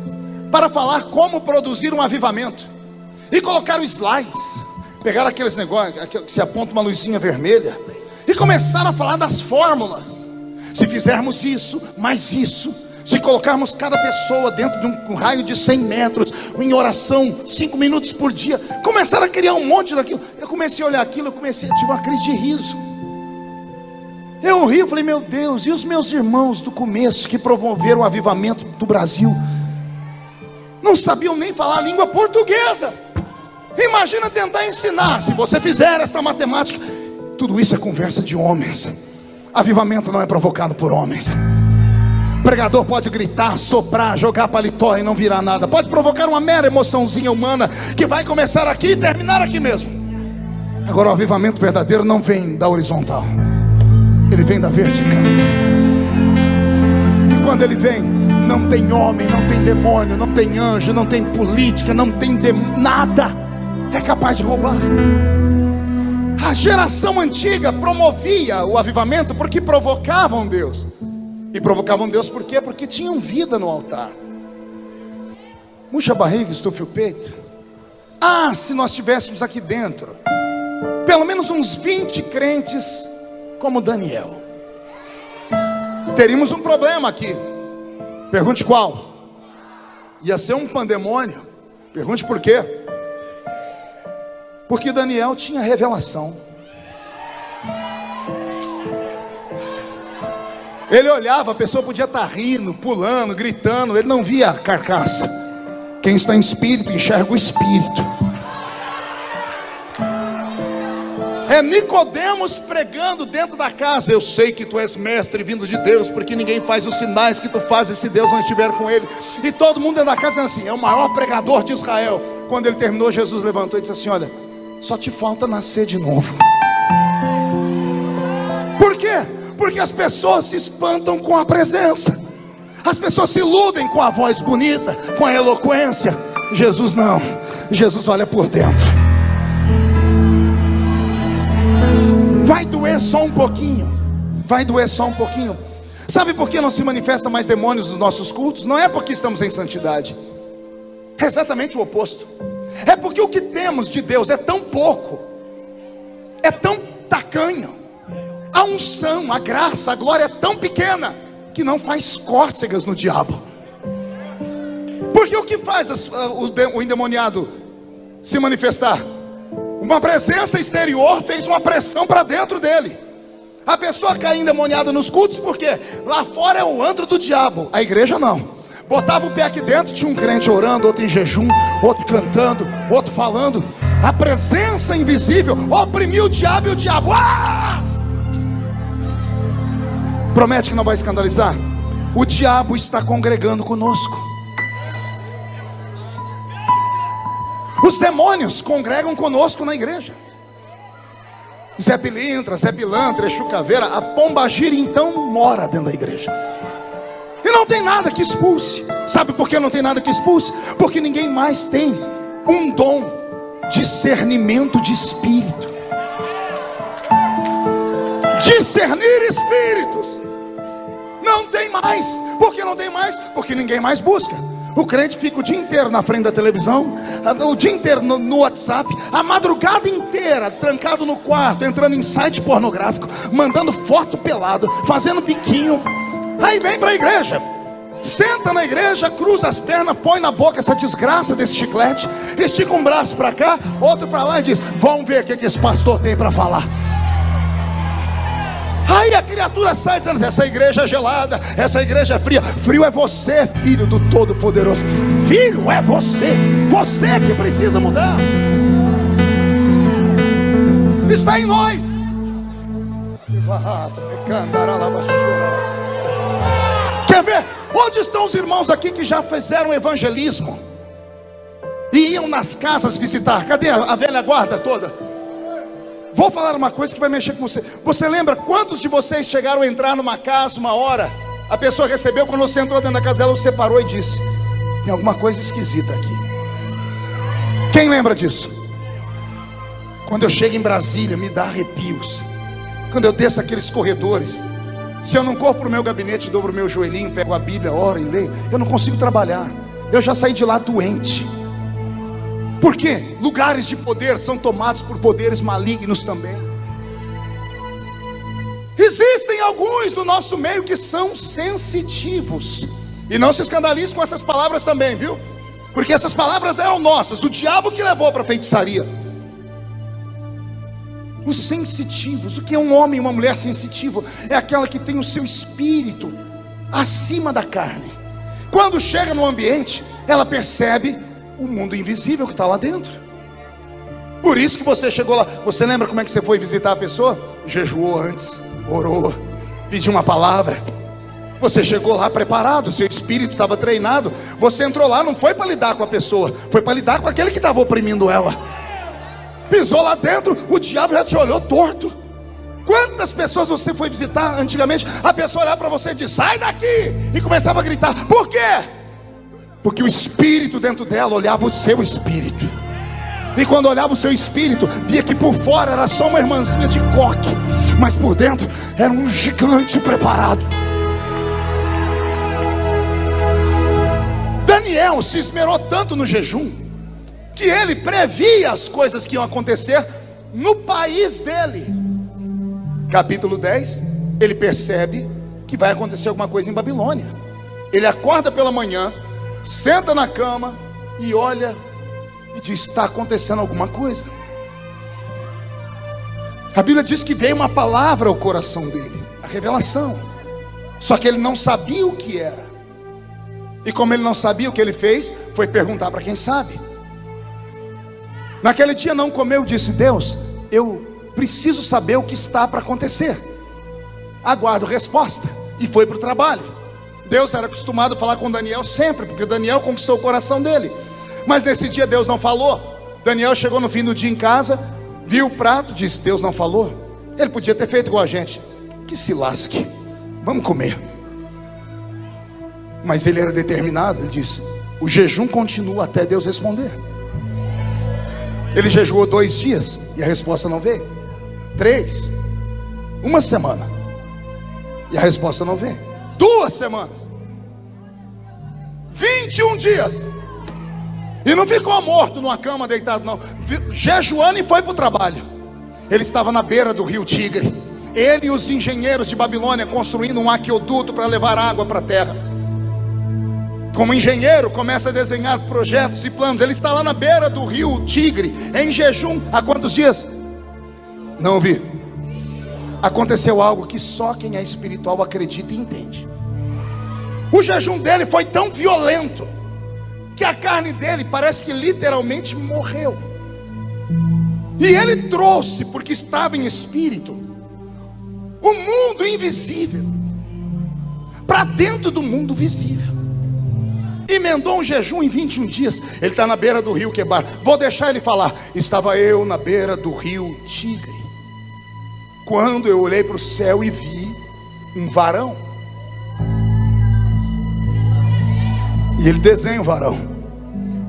para falar como produzir um avivamento. E colocaram slides, pegaram aqueles negócios que se aponta uma luzinha vermelha, e começaram a falar das fórmulas. Se fizermos isso, mais isso, se colocarmos cada pessoa dentro de um raio de 100 metros, em oração, 5 minutos por dia, começaram a criar um monte daquilo. Eu comecei a olhar aquilo, eu tive uma crise de riso. Eu ri, eu falei: meu Deus, e os meus irmãos do começo que promoveram o avivamento do Brasil, não sabiam nem falar a língua portuguesa. Imagina tentar ensinar. Se você fizer esta matemática, tudo isso é conversa de homens. Avivamento não é provocado por homens. Pregador pode gritar, soprar, jogar paletó e não virar nada. Pode provocar uma mera emoçãozinha humana que vai começar aqui e terminar aqui mesmo. Agora o avivamento verdadeiro não vem da horizontal, ele vem da vertical. E quando ele vem, não tem homem, não tem demônio, não tem anjo, não tem política, não tem nada é capaz de roubar. A geração antiga promovia o avivamento porque provocavam Deus. E provocavam Deus por quê? Porque tinham vida no altar. Murcha a barriga, estufe o peito. Ah, se nós tivéssemos aqui dentro pelo menos uns 20 crentes como Daniel, teríamos um problema aqui. Pergunte qual? Ia ser um pandemônio. Pergunte por quê? Porque Daniel tinha revelação. Ele olhava, a pessoa podia estar rindo, pulando, gritando, ele não via a carcaça. Quem está em espírito enxerga o espírito. É Nicodemos pregando dentro da casa: eu sei que tu és mestre vindo de Deus, porque ninguém faz os sinais que tu fazes se Deus não estiver com ele. E todo mundo dentro da casa dizendo assim: é o maior pregador de Israel. Quando ele terminou, Jesus levantou e disse assim: olha, só te falta nascer de novo. Por quê? Porque as pessoas se espantam com a presença. As pessoas se iludem com a voz bonita, com a eloquência. Jesus não. Jesus olha por dentro. Vai doer só um pouquinho. Vai doer só um pouquinho. Sabe por que não se manifesta mais demônios nos nossos cultos? Não é porque estamos em santidade. É exatamente o oposto. É porque o que temos de Deus é tão pouco, é tão tacanho. A unção, a graça, a glória é tão pequena que não faz cócegas no diabo. Porque o que faz o endemoniado se manifestar? Uma presença exterior fez uma pressão para dentro dele. A pessoa cai endemoniada nos cultos porque lá fora é o antro do diabo, a igreja não. Botava o pé aqui dentro, tinha um crente orando, outro em jejum, outro cantando, outro falando. A presença invisível oprimiu o diabo, e o diabo promete que não vai escandalizar. O diabo está congregando conosco. Os demônios congregam conosco na igreja. Zé Pilintra, Zé Pilantra, Exu Caveira, a pombagira então mora dentro da igreja. E não tem nada que expulse. Sabe por que não tem nada que expulse? Porque ninguém mais tem um dom, discernimento de espírito. Discernir espíritos. Não tem mais. Por que não tem mais? Porque ninguém mais busca. O crente fica o dia inteiro na frente da televisão, o dia inteiro no WhatsApp, a madrugada inteira trancado no quarto, entrando em site pornográfico, mandando foto pelado, fazendo biquinho. Aí vem para a igreja. Senta na igreja, cruza as pernas, põe na boca essa desgraça desse chiclete, estica um braço para cá, outro para lá e diz: vamos ver o que esse pastor tem para falar. Aí a criatura sai dizendo: essa igreja é gelada, essa igreja é fria. Frio é você, filho do Todo-Poderoso. Filho é você, você que precisa mudar. Está em nós. Quer ver? Onde estão os irmãos aqui que já fizeram evangelismo e iam nas casas visitar? Cadê a velha guarda toda? Vou falar uma coisa que vai mexer com você. Você lembra quantos de vocês chegaram a entrar numa casa uma hora? A pessoa recebeu, quando você entrou dentro da casa dela, você parou e disse: tem alguma coisa esquisita aqui. Quem lembra disso? Quando eu chego em Brasília, me dá arrepios. Quando eu desço aqueles corredores, se eu não corro para o meu gabinete, dobro o meu joelhinho, pego a Bíblia, oro e leio, eu não consigo trabalhar. Eu já saí de lá doente. Por quê? Lugares de poder são tomados por poderes malignos também. Existem alguns no nosso meio que são sensitivos. E não se escandalize com essas palavras também, viu? Porque essas palavras eram nossas, o diabo que levou para a feitiçaria. Os sensitivos. O que é um homem e uma mulher sensitivo? É aquela que tem o seu espírito acima da carne. Quando chega no ambiente, ela percebe o mundo invisível que está lá dentro. Por isso que você chegou lá. Você lembra como é que você foi visitar a pessoa? Jejuou antes, orou, pediu uma palavra. Você chegou lá preparado, seu espírito estava treinado. Você entrou lá, não foi para lidar com a pessoa, foi para lidar com aquele que estava oprimindo ela. Pisou lá dentro, o diabo já te olhou torto. Quantas pessoas você foi visitar antigamente? A pessoa olhava para você e disse: sai daqui! E começava a gritar. Por quê? Porque o espírito dentro dela olhava o seu espírito. E quando olhava o seu espírito, via que por fora era só uma irmãzinha de coque, mas por dentro era um gigante preparado. Daniel se esmerou tanto no jejum, que ele previa as coisas que iam acontecer no país dele. Capítulo 10, ele percebe que vai acontecer alguma coisa em Babilônia. Ele acorda pela manhã, senta na cama e olha e diz: está acontecendo alguma coisa. A Bíblia diz que veio uma palavra ao coração dele, a revelação. Só que ele não sabia o que era. E como ele não sabia, o que ele fez foi perguntar para quem sabe. Naquele dia não comeu, disse: Deus, eu preciso saber o que está para acontecer. Aguardo resposta. E foi para o trabalho. Deus era acostumado a falar com Daniel sempre, porque Daniel conquistou o coração dele. Mas nesse dia Deus não falou. Daniel chegou no fim do dia em casa, viu o prato, disse: Deus não falou. Ele podia ter feito igual a gente: que se lasque, vamos comer. Mas ele era determinado. Ele disse: o jejum continua até Deus responder. Ele jejuou 2 dias e a resposta não veio. 3, 1 semana e a resposta não veio. 2 semanas, 21 dias, e não ficou morto numa cama deitado não, jejuando, e foi para o trabalho. Ele estava na beira do rio Tigre, ele e os engenheiros de Babilônia construindo um aqueduto para levar água para a terra. Como engenheiro, começa a desenhar projetos e planos. Ele está lá na beira do rio Tigre, em jejum, há quantos dias? Não vi. Aconteceu algo que só quem é espiritual acredita e entende. O jejum dele foi tão violento que a carne dele parece que literalmente morreu. E ele trouxe, porque estava em espírito, o mundo invisível para dentro do mundo visível. Emendou um jejum em 21 dias. Ele está na beira do rio Quebar. Vou deixar ele falar. Estava eu na beira do rio Tigre, quando eu olhei para o céu e vi um varão. E ele desenha o varão: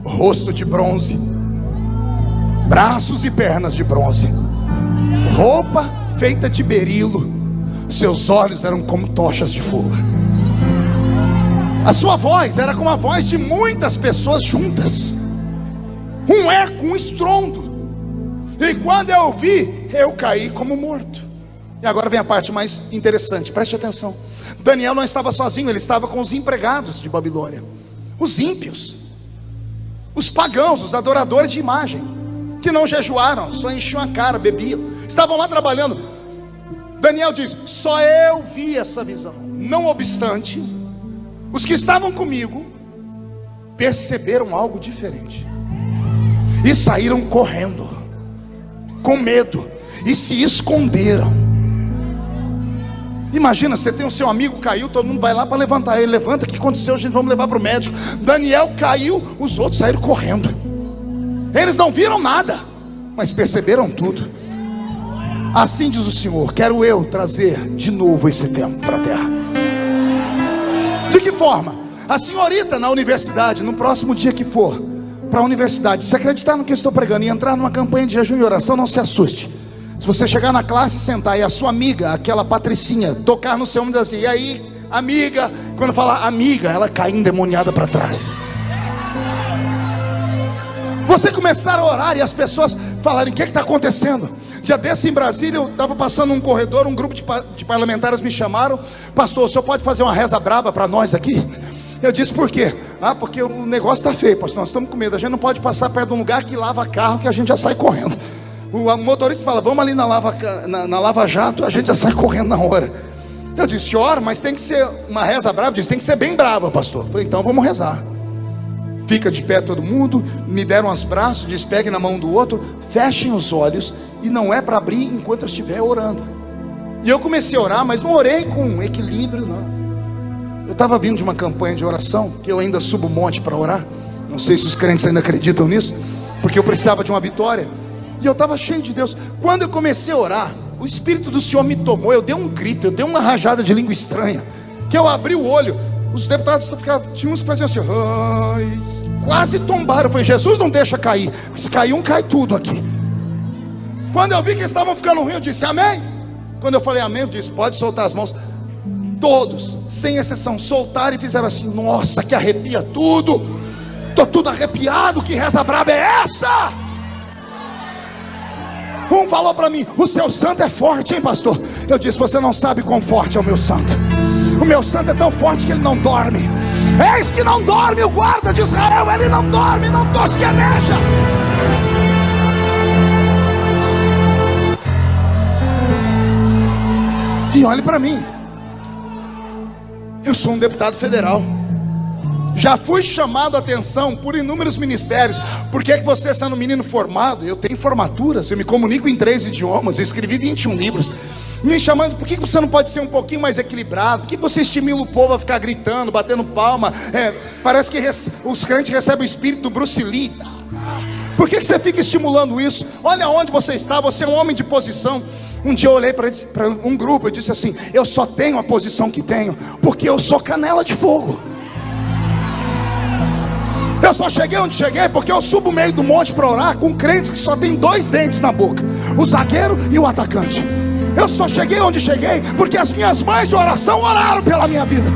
rosto de bronze, braços e pernas de bronze, roupa feita de berilo, seus olhos eram como tochas de fogo. A sua voz era como a voz de muitas pessoas juntas, um eco, um estrondo. E quando eu vi, eu caí como morto. E agora vem a parte mais interessante, preste atenção. Daniel não estava sozinho, ele estava com os empregados de Babilônia, os ímpios, os pagãos, os adoradores de imagem, que não jejuaram, só enchiam a cara, bebiam, estavam lá trabalhando. Daniel diz: só eu vi essa visão. Não obstante, os que estavam comigo perceberam algo diferente e saíram correndo, com medo, e se esconderam. Imagina, você tem o seu amigo caiu, todo mundo vai lá para levantar ele. Levanta, o que aconteceu? A gente vamos levar para o médico. Daniel caiu, os outros saíram correndo. Eles não viram nada, mas perceberam tudo. Assim diz o Senhor: quero eu trazer de novo esse tempo para a terra. De que forma? A senhorita na universidade, no próximo dia que for para a universidade, se acreditar no que eu estou pregando e entrar numa campanha de jejum e oração, não se assuste. Se você chegar na classe, sentar e a sua amiga, aquela patricinha, tocar no seu ombro e dizer assim: e aí, amiga? Quando falar amiga, ela cai endemoniada para trás. Você começar a orar e as pessoas falarem: o que está acontecendo? Dia desse em Brasília, eu estava passando um corredor, um grupo de parlamentares me chamaram: pastor, o senhor pode fazer uma reza braba para nós aqui? Eu disse: por quê? Ah, porque o negócio está feio, pastor, nós estamos com medo, a gente não pode passar perto de um lugar que lava carro, que a gente já sai correndo. O motorista fala: vamos ali na Lava Jato, a gente já sai correndo na hora. Eu disse: ora, mas tem que ser uma reza brava. Disse: tem que ser bem brava, pastor. Eu falei: então vamos rezar. Fica de pé todo mundo, me deram os braços, diz: pegue na mão do outro, fechem os olhos, e não é para abrir enquanto eu estiver orando. E eu comecei a orar, mas não orei com equilíbrio, não. Eu estava vindo de uma campanha de oração, que eu ainda subo um monte para orar. Não sei se os crentes ainda acreditam nisso, porque eu precisava de uma vitória. E eu estava cheio de Deus. Quando eu comecei a orar, o Espírito do Senhor me tomou. Eu dei um grito, eu dei uma rajada de língua estranha, que eu abri o olho. Os deputados tinham uns que faziam assim: ai, quase tombaram. Eu falei: Jesus, não deixa cair. Se cair um, cai tudo aqui. Quando eu vi que estavam ficando ruim, eu disse: amém. Quando eu falei amém, eu disse: pode soltar as mãos. Todos, sem exceção, soltaram e fizeram assim: nossa, que arrepia tudo. Estou tudo arrepiado. Que reza braba é essa? Um falou para mim: o seu santo é forte, hein, pastor? Eu disse: você não sabe quão forte é o meu santo. O meu santo é tão forte que ele não dorme. Eis que não dorme o guarda de Israel. Ele não dorme, não tosqueneja. E olhe para mim, eu sou um deputado federal. Já fui chamado a atenção por inúmeros ministérios. Por que você, sendo um menino formado, eu tenho formaturas, eu me comunico em 3 idiomas, eu escrevi 21 livros, me chamando: por que você não pode ser um pouquinho mais equilibrado? Por que você estimula o povo a ficar gritando, batendo palma? Parece que os crentes recebem o espírito do Bruce Lee. Por que você fica estimulando isso? Olha onde você está, você é um homem de posição. Um dia eu olhei para um grupo e disse assim: eu só tenho a posição que tenho porque eu sou canela de fogo. Eu só cheguei onde cheguei porque eu subo o meio do monte para orar com crentes que só tem 2 dentes na boca: o zagueiro e o atacante. Eu só cheguei onde cheguei porque as minhas mães de oração oraram pela minha vida.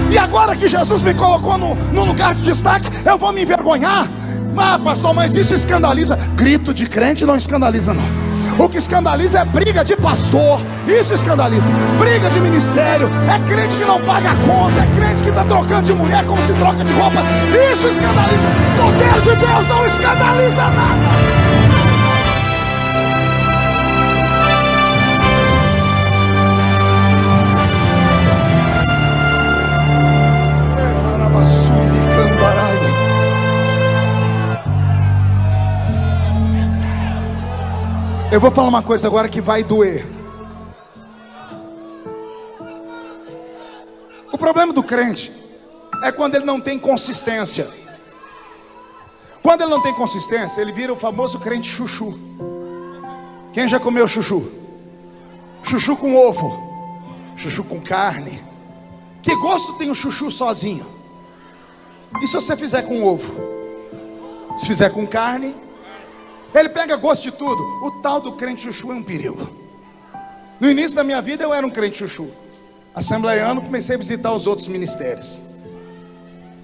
E agora que Jesus me colocou no lugar de destaque, eu vou me envergonhar? Ah, pastor, mas isso escandaliza. Grito de crente não escandaliza, não. O que escandaliza é briga de pastor. Isso escandaliza. Briga de ministério. É crente que não paga a conta. É crente que está trocando de mulher como se troca de roupa. Isso escandaliza. O poder de Deus não escandaliza nada. Eu vou falar uma coisa agora que vai doer. O problema do crente é quando ele não tem consistência. Quando ele não tem consistência, ele vira o famoso crente chuchu. Quem já comeu chuchu? Chuchu com ovo, chuchu com carne. Que gosto tem o chuchu sozinho? E se você fizer com ovo? Se fizer com carne, ele pega gosto de tudo. O tal do crente chuchu é um perigo. No início da minha vida eu era um crente chuchu. Assembleiano, comecei a visitar os outros ministérios.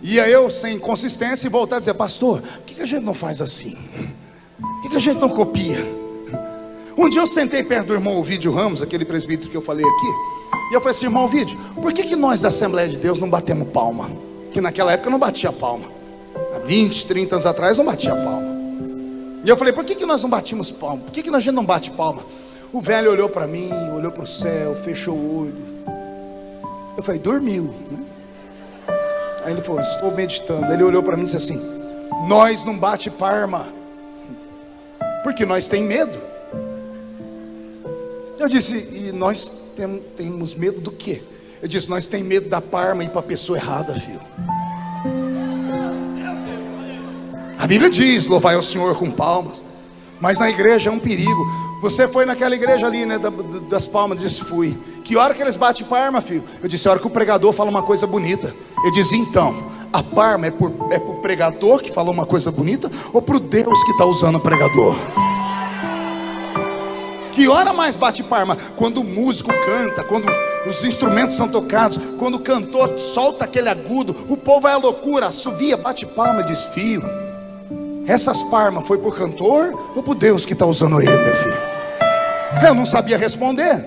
Ia eu sem consistência e voltava a dizer: pastor, por que a gente não faz assim? Por que a gente não copia? Um dia eu sentei perto do irmão Ovídio Ramos, aquele presbítero que eu falei aqui, e eu falei assim: irmão Ovídio, por que nós da Assembleia de Deus não batemos palma? Que naquela época eu não batia palma, há 20, 30 anos atrás não batia palma. E eu falei: por que nós não batimos palma? Por que a gente não bate palma? O velho olhou para mim, olhou para o céu, fechou o olho. Eu falei: dormiu, né? Aí ele falou: estou meditando. Aí ele olhou para mim e disse assim: nós não bate palma porque nós tem medo. Eu disse: e nós temos medo do quê? Eu disse: nós tem medo da palma ir para a pessoa errada, filho. A Bíblia diz: louvai ao Senhor com palmas. Mas na igreja é um perigo. Você foi naquela igreja ali, né, das palmas? Eu disse: fui. Que hora que eles batem palma, filho? Eu disse: a hora que o pregador fala uma coisa bonita. Ele diz: então, a palma é pro pregador que falou uma coisa bonita, ou pro Deus que está usando o pregador? Que hora mais bate palma? Quando o músico canta, quando os instrumentos são tocados, quando o cantor solta aquele agudo, o povo vai à loucura, assovia, bate palma e diz: filho, essas palmas foi pro cantor ou pro Deus que está usando ele, meu filho? Eu não sabia responder.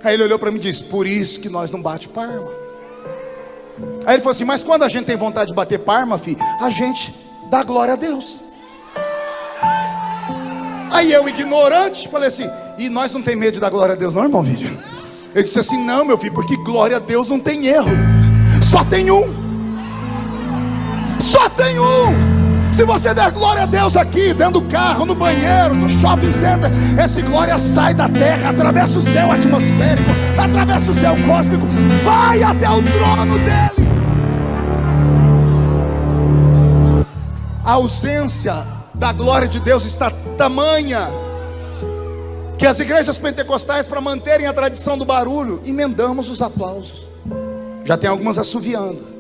Aí ele olhou para mim e disse: por isso que nós não bate palma. Aí ele falou assim: mas quando a gente tem vontade de bater palma, filho, a gente dá glória a Deus. Aí eu, ignorante, falei assim: e nós não tem medo de dar glória a Deus não, irmão Vídeo? Ele disse assim: não, meu filho, porque glória a Deus não tem erro, só tem um. Só tem um. Se você der glória a Deus aqui, dentro do carro, no banheiro, no shopping center, essa glória sai da terra, atravessa o céu atmosférico, atravessa o céu cósmico, vai até o trono dele. A ausência da glória de Deus está tamanha que as igrejas pentecostais, para manterem a tradição do barulho, emendamos os aplausos. Já tem algumas assoviando.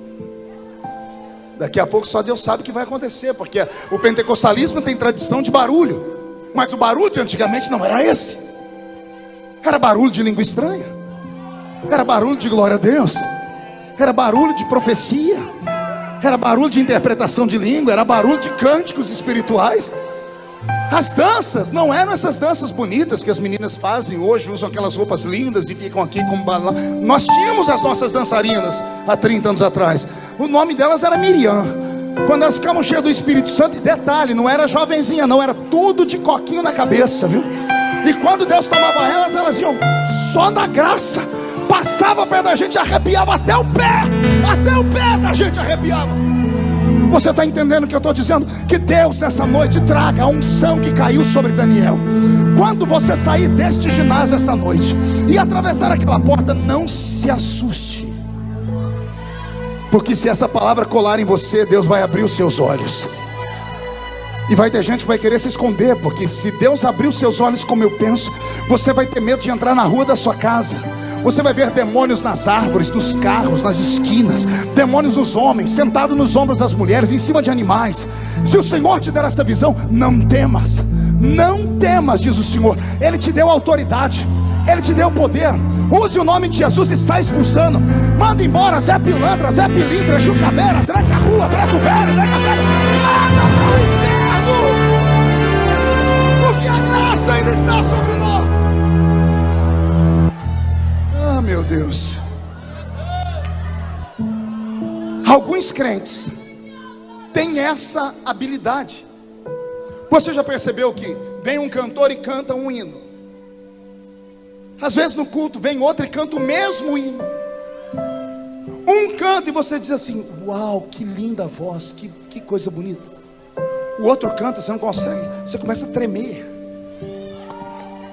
Daqui a pouco só Deus sabe o que vai acontecer, porque o pentecostalismo tem tradição de barulho, mas o barulho de antigamente não era esse. Era barulho de língua estranha, era barulho de glória a Deus, era barulho de profecia, era barulho de interpretação de língua, era barulho de cânticos espirituais. As danças não eram essas danças bonitas que as meninas fazem hoje, usam aquelas roupas lindas e ficam aqui como balão. Nós tínhamos as nossas dançarinas há 30 anos atrás. O nome delas era Miriam. Quando elas ficavam cheias do Espírito Santo, e detalhe, não era jovenzinha não, era tudo de coquinho na cabeça, viu? E quando Deus tomava elas iam só na graça. Passava perto da gente, arrepiava até o pé da gente arrepiava. Você está entendendo o que eu estou dizendo? Que Deus nessa noite traga a unção que caiu sobre Daniel. Quando você sair deste ginásio essa noite e atravessar aquela porta, não se assuste, porque se essa palavra colar em você, Deus vai abrir os seus olhos. E vai ter gente que vai querer se esconder, porque se Deus abrir os seus olhos como eu penso, você vai ter medo de entrar na rua da sua casa. Você vai ver demônios nas árvores, nos carros, nas esquinas, demônios nos homens, sentados nos ombros das mulheres, em cima de animais. Se o Senhor te der essa visão, não temas, não temas, diz o Senhor. Ele te deu autoridade, Ele te deu poder. Use o nome de Jesus e sai expulsando. Manda embora Zé Pilantra, Zé Pilintra, Jucaveira, tranca a rua, tranca o velho, tranca a velha. Manda para o inferno, porque a graça ainda está sobre nós. Ah, meu Deus. Alguns crentes têm essa habilidade. Você já percebeu que vem um cantor e canta um hino? Às vezes no culto vem outro e canta o mesmo hino. Um canta e você diz assim: uau, que linda voz, que coisa bonita. O outro canta, você não consegue, você começa a tremer,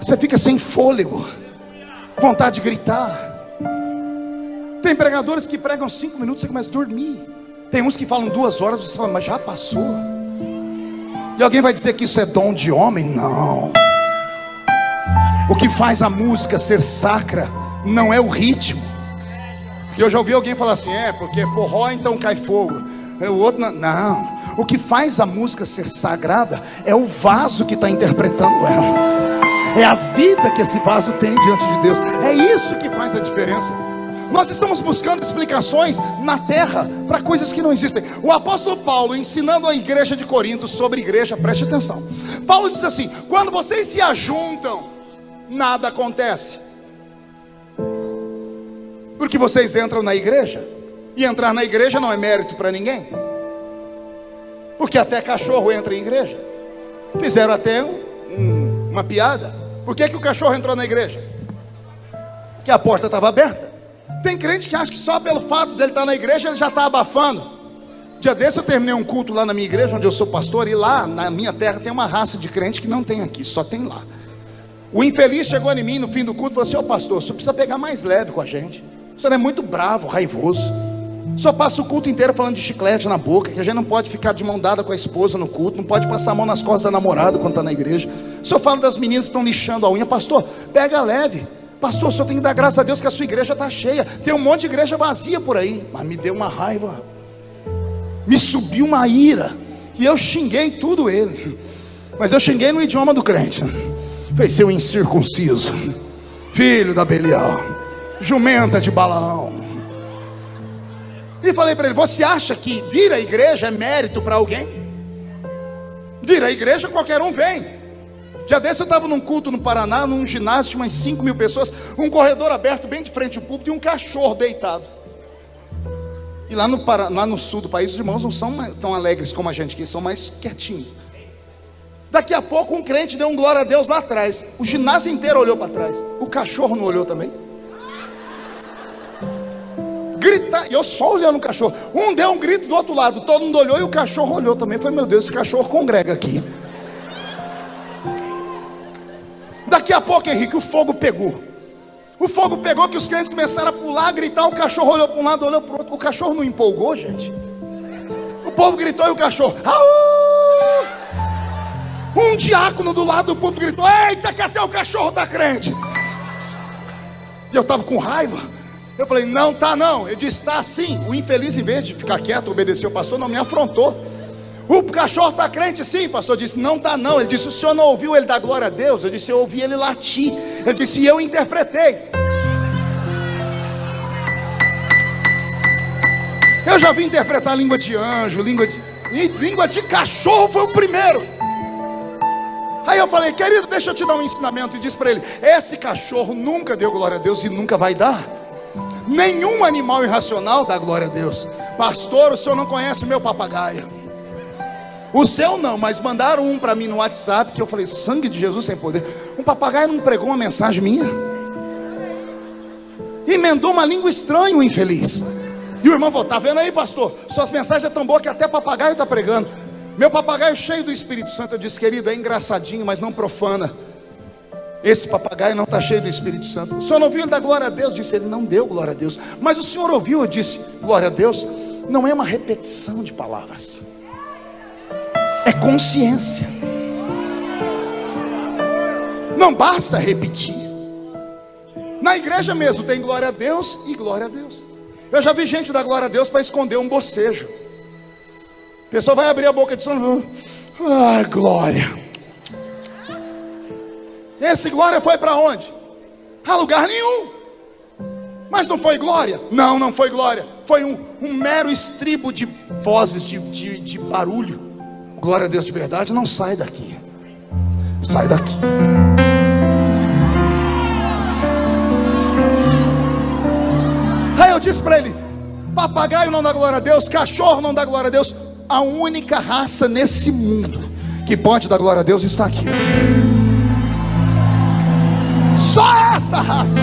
você fica sem fôlego, vontade de gritar. Tem pregadores que pregam 5 minutos, você começa a dormir. Tem uns que falam 2 horas, você fala, mas já passou. E alguém vai dizer que isso é dom de homem? Não. O que faz a música ser sacra não é o ritmo. E eu já ouvi alguém falar assim: porque forró então cai fogo. O outro não. O que faz a música ser sagrada é o vaso que está interpretando ela. É a vida que esse vaso tem diante de Deus. É isso que faz a diferença. Nós estamos buscando explicações na terra para coisas que não existem. O apóstolo Paulo, ensinando a igreja de Corinto sobre igreja, preste atenção. Paulo diz assim: quando vocês se ajuntam, nada acontece, porque vocês entram na igreja, e entrar na igreja não é mérito para ninguém, porque até cachorro entra em igreja. Fizeram até uma piada: por que o cachorro entrou na igreja? Que a porta estava aberta. Tem crente que acha que só pelo fato dele estar na igreja ele já está abafando. Dia desse eu terminei um culto lá na minha igreja, onde eu sou pastor, e lá na minha terra tem uma raça de crente que não tem aqui, só tem lá. O infeliz chegou em mim no fim do culto e falou assim: ô pastor, o senhor precisa pegar mais leve com a gente, o senhor é muito bravo, raivoso, o senhor passa o culto inteiro falando de chiclete na boca, que a gente não pode ficar de mão dada com a esposa no culto, não pode passar a mão nas costas da namorada quando está na igreja, o senhor fala das meninas que estão lixando a unha. Pastor, pega leve. Pastor, o senhor tem que dar graças a Deus que a sua igreja está cheia. Tem um monte de igreja vazia por aí. Mas me deu uma raiva, me subiu uma ira, e eu xinguei tudo ele. Mas eu xinguei no idioma do crente. Falei: seu incircunciso, filho da Belial, jumenta de Balaão. E falei para ele: você acha que vir à igreja é mérito para alguém? Vir à igreja qualquer um vem. Dia desse eu estava num culto no Paraná, num ginásio de umas 5.000 pessoas, um corredor aberto bem de frente ao púlpito e um cachorro deitado. E lá no sul do país, os irmãos não são tão alegres como a gente aqui, são mais quietinhos. Daqui a pouco um crente deu um glória a Deus lá atrás, o ginásio inteiro olhou para trás, o cachorro não olhou também? Gritar, e eu só olhando o cachorro, um deu um grito do outro lado, todo mundo olhou e o cachorro olhou também. Falei: meu Deus, esse cachorro congrega aqui. Daqui a pouco, Henrique, o fogo pegou. O fogo pegou que os crentes começaram a pular, a gritar. O cachorro olhou para um lado, olhou para o outro. O cachorro não empolgou, gente. O povo gritou e o cachorro: au! Um diácono do lado do público gritou: eita, que até o cachorro está crente. E eu estava com raiva. Eu falei: não tá não. Ele disse: está sim. O infeliz, em vez de ficar quieto, obedecer o pastor, não me afrontou. O cachorro está crente sim, pastor. Disse: não está não. Ele disse: o senhor não ouviu ele dar glória a Deus? Eu disse: eu ouvi ele latir. Ele disse: e eu interpretei. Eu já vi interpretar língua de anjo, língua de cachorro foi o primeiro. Aí eu falei: querido, deixa eu te dar um ensinamento. E disse para ele: esse cachorro nunca deu glória a Deus e nunca vai dar. Nenhum animal irracional dá glória a Deus. Pastor, o senhor não conhece meu papagaio. O seu não, mas mandaram um para mim no WhatsApp, que eu falei: sangue de Jesus tem poder. Um papagaio não pregou uma mensagem minha, emendou uma língua estranha, o infeliz. E o irmão falou: tá vendo aí, pastor, suas mensagens é tão boa que até papagaio está pregando. Meu papagaio cheio do Espírito Santo. Eu disse: querido, é engraçadinho, mas não profana. Esse papagaio não está cheio do Espírito Santo. O senhor não ouviu ele dar glória a Deus? Disse: ele não deu glória a Deus. Mas o senhor ouviu? Eu disse: glória a Deus não é uma repetição de palavras, é consciência. Não basta repetir. Na igreja mesmo tem glória a Deus e glória a Deus. Eu já vi gente dar glória a Deus para esconder um bocejo. A pessoa vai abrir a boca de som: ai, glória. Esse glória foi para onde? A lugar nenhum. Mas não foi glória? Não, não foi glória. Foi um mero estribo de vozes, de barulho. Glória a Deus de verdade não sai daqui. Sai daqui. Aí eu disse para ele: papagaio não dá glória a Deus, cachorro não dá glória a Deus. A única raça nesse mundo que pode dar glória a Deus está aqui. Só esta raça.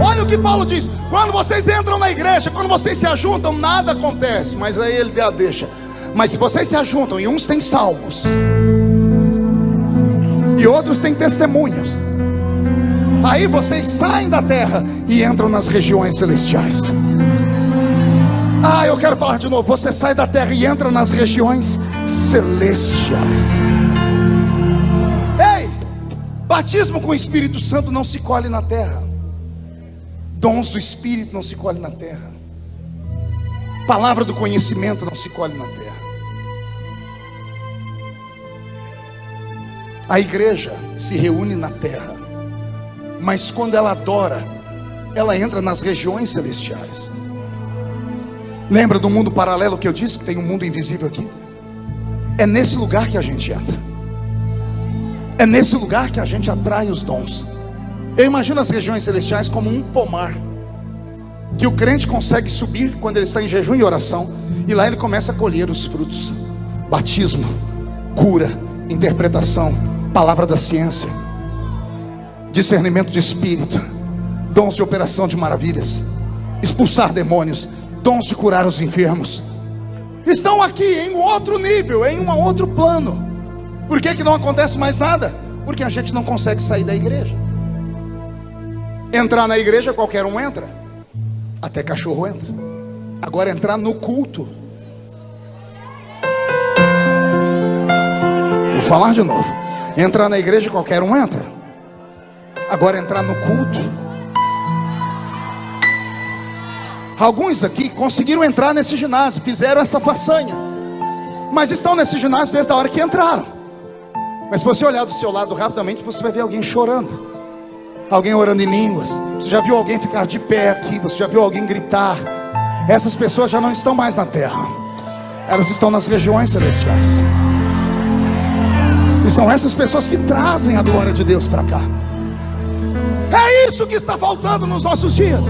Olha o que Paulo diz: quando vocês entram na igreja, quando vocês se ajuntam, nada acontece. Mas aí ele deixa: mas se vocês se ajuntam, e uns têm salmos e outros têm testemunhos, aí vocês saem da terra e entram nas regiões celestiais. Eu quero falar de novo: você sai da terra e entra nas regiões celestiais. Ei, batismo com o Espírito Santo não se colhe na terra. Dons do Espírito não se colhe na terra. Palavra do conhecimento não se colhe na terra. A igreja se reúne na terra, mas quando ela adora, ela entra nas regiões celestiais. Lembra do mundo paralelo que eu disse que tem um mundo invisível aqui? É nesse lugar que a gente entra. É nesse lugar que a gente atrai os dons. Eu imagino as regiões celestiais como um pomar, que o crente consegue subir quando ele está em jejum e oração, e lá ele começa a colher os frutos: batismo, cura, interpretação, palavra da ciência, discernimento de espírito, dons de operação de maravilhas, expulsar demônios, dons de curar os enfermos. Estão aqui em outro nível, em um outro plano. Por que não acontece mais nada? Porque a gente não consegue sair da igreja. Entrar na igreja qualquer um entra, até cachorro entra. Agora entrar no culto, vou falar de novo. Entrar na igreja qualquer um entra, agora entrar no culto. Alguns aqui conseguiram entrar nesse ginásio, fizeram essa façanha, mas estão nesse ginásio desde a hora que entraram. Mas se você olhar do seu lado rapidamente, você vai ver alguém chorando, alguém orando em línguas. Você já viu alguém ficar de pé aqui, você já viu alguém gritar. Essas pessoas já não estão mais na terra, elas estão nas regiões celestiais. E são essas pessoas que trazem a glória de Deus para cá. É isso que está faltando nos nossos dias.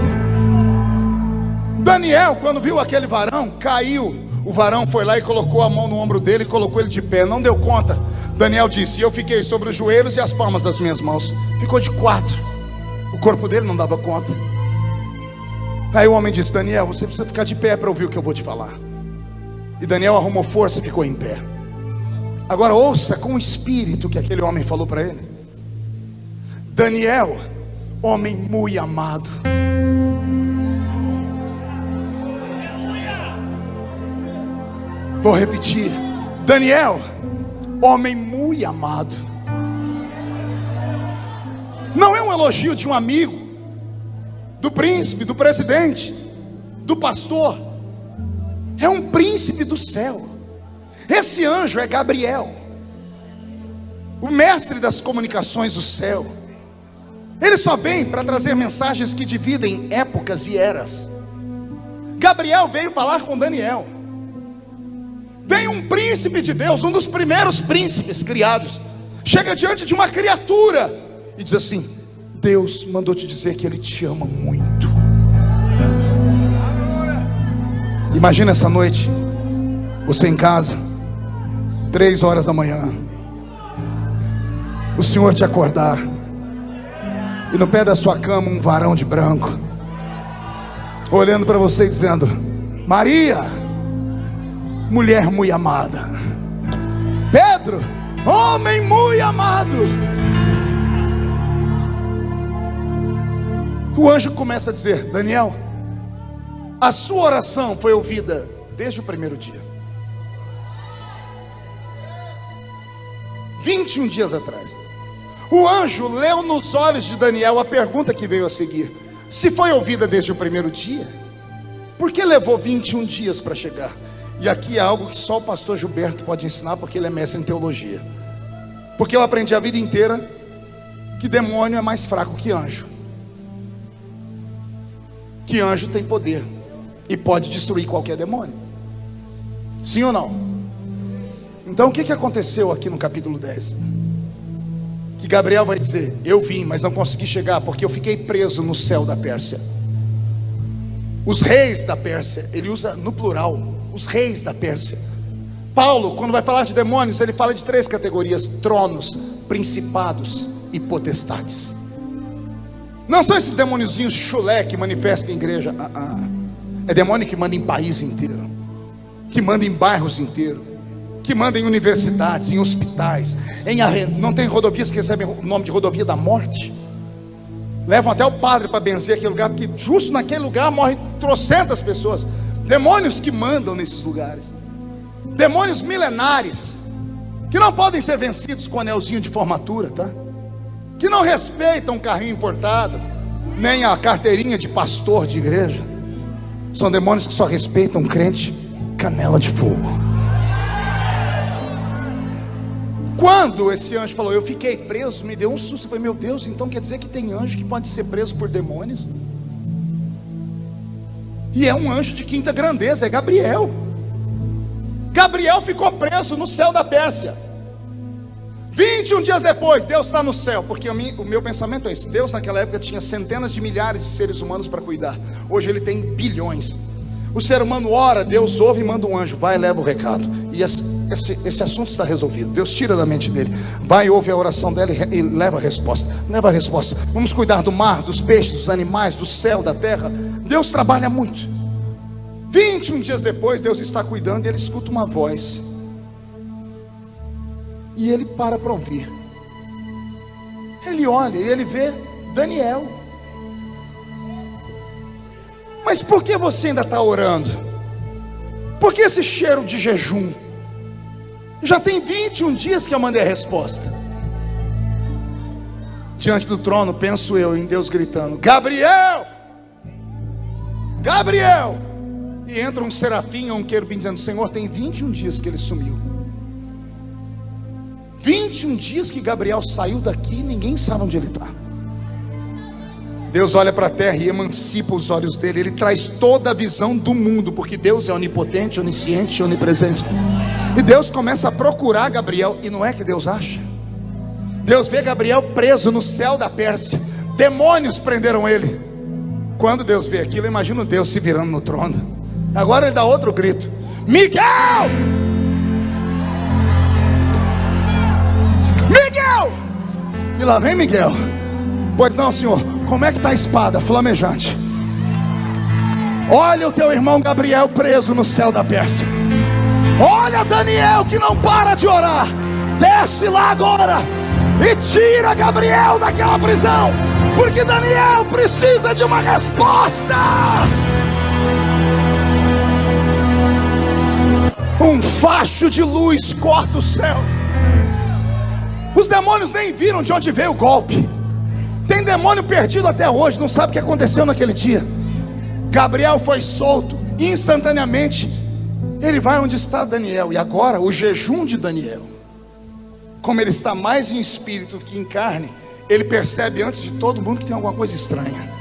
Daniel, quando viu aquele varão, caiu. O varão foi lá e colocou a mão no ombro dele e colocou ele de pé. Não deu conta. Daniel disse: eu fiquei sobre os joelhos e as palmas das minhas mãos. Ficou de quatro. O corpo dele não dava conta. Aí o homem disse: Daniel, você precisa ficar de pé para ouvir o que eu vou te falar. E Daniel arrumou força e ficou em pé. Agora ouça com o espírito que aquele homem falou para ele. Daniel, homem muito amado. Vou repetir. Daniel, homem muito amado. Não é um elogio de um amigo, do príncipe, do presidente, do pastor. É um príncipe do céu. Esse anjo é Gabriel, o mestre das comunicações do céu. Ele só vem para trazer mensagens que dividem épocas e eras. Gabriel veio falar com Daniel. Vem um príncipe de Deus, um dos primeiros príncipes criados, chega diante de uma criatura e diz assim: Deus mandou te dizer que Ele te ama muito. Imagina essa noite, você em casa, 3 horas da manhã, o Senhor te acordar, e no pé da sua cama um varão de branco, olhando para você e dizendo: Maria, mulher muito amada. Pedro, homem muito amado. O anjo começa a dizer: Daniel, a sua oração foi ouvida desde o primeiro dia. 21 dias atrás. O anjo leu nos olhos de Daniel a pergunta que veio a seguir: se foi ouvida desde o primeiro dia, por que levou 21 dias para chegar? E aqui é algo que só o pastor Gilberto pode ensinar, porque ele é mestre em teologia. Porque eu aprendi a vida inteira que demônio é mais fraco que anjo. Que anjo tem poder e pode destruir qualquer demônio. Sim ou não? Então o que aconteceu aqui no capítulo 10? Que Gabriel vai dizer: eu vim, mas não consegui chegar porque eu fiquei preso no céu da Pérsia. Os reis da Pérsia, ele usa no plural, os reis da Pérsia. Paulo, quando vai falar de demônios, ele fala de 3 categorias: tronos, principados e potestades. Não são esses demôniozinhos chulé que manifestam em igreja. É demônio que manda em país inteiro, que manda em bairros inteiros, que manda em universidades, em hospitais, não tem rodovias que recebem o nome de rodovia da morte. Levam até o padre para benzer aquele lugar, porque justo naquele lugar morrem trocentas pessoas. Demônios que mandam nesses lugares, demônios milenares, que não podem ser vencidos com anelzinho de formatura, tá? Que não respeitam o carrinho importado, nem a carteirinha de pastor de igreja. São demônios que só respeitam crente canela de fogo. Quando esse anjo falou: eu fiquei preso, me deu um susto. Eu falei: meu Deus, então quer dizer que tem anjo que pode ser preso por demônios? E é um anjo de quinta grandeza, é Gabriel. Gabriel ficou preso no céu da Pérsia. 21 dias depois, Deus está no céu. Porque o meu pensamento é esse: Deus naquela época tinha centenas de milhares de seres humanos para cuidar. Hoje Ele tem bilhões. O ser humano ora, Deus ouve e manda um anjo, vai e leva o recado. E esse assunto está resolvido. Deus tira da mente dele, vai, ouve a oração dela e leva a resposta. Leva a resposta. Vamos cuidar do mar, dos peixes, dos animais, do céu, da terra. Deus trabalha muito. 21 dias depois, Deus está cuidando e ele escuta uma voz. E ele para ouvir. Ele olha e ele vê Daniel. Mas por que você ainda está orando? Por que esse cheiro de jejum? Já tem 21 dias que eu mandei a resposta. Diante do trono, penso eu em Deus gritando: Gabriel! Gabriel! E entra um serafim ou um querubim dizendo: Senhor, tem 21 dias que ele sumiu. 21 dias que Gabriel saiu daqui e ninguém sabe onde ele está. Deus olha para a terra e emancipa os olhos dele. Ele traz toda a visão do mundo, porque Deus é onipotente, onisciente, onipresente. E Deus começa a procurar Gabriel. E não é que Deus acha. Deus vê Gabriel preso no céu da Pérsia. Demônios prenderam ele. Quando Deus vê aquilo, eu imagino Deus se virando no trono. Agora ele dá outro grito: Miguel! Miguel! E lá vem Miguel. Pois não, senhor. Como é que está a espada flamejante? Olha o teu irmão Gabriel preso no céu da Pérsia. Olha Daniel que não para de orar. Desce lá agora e tira Gabriel daquela prisão, porque Daniel precisa de uma resposta. Um facho de luz corta o céu. Os demônios nem viram de onde veio o golpe. Tem demônio perdido até hoje, não sabe o que aconteceu naquele dia. Gabriel foi solto instantaneamente. Ele vai onde está Daniel. E agora o jejum de Daniel, como ele está mais em espírito que em carne, ele percebe antes de todo mundo que tem alguma coisa estranha.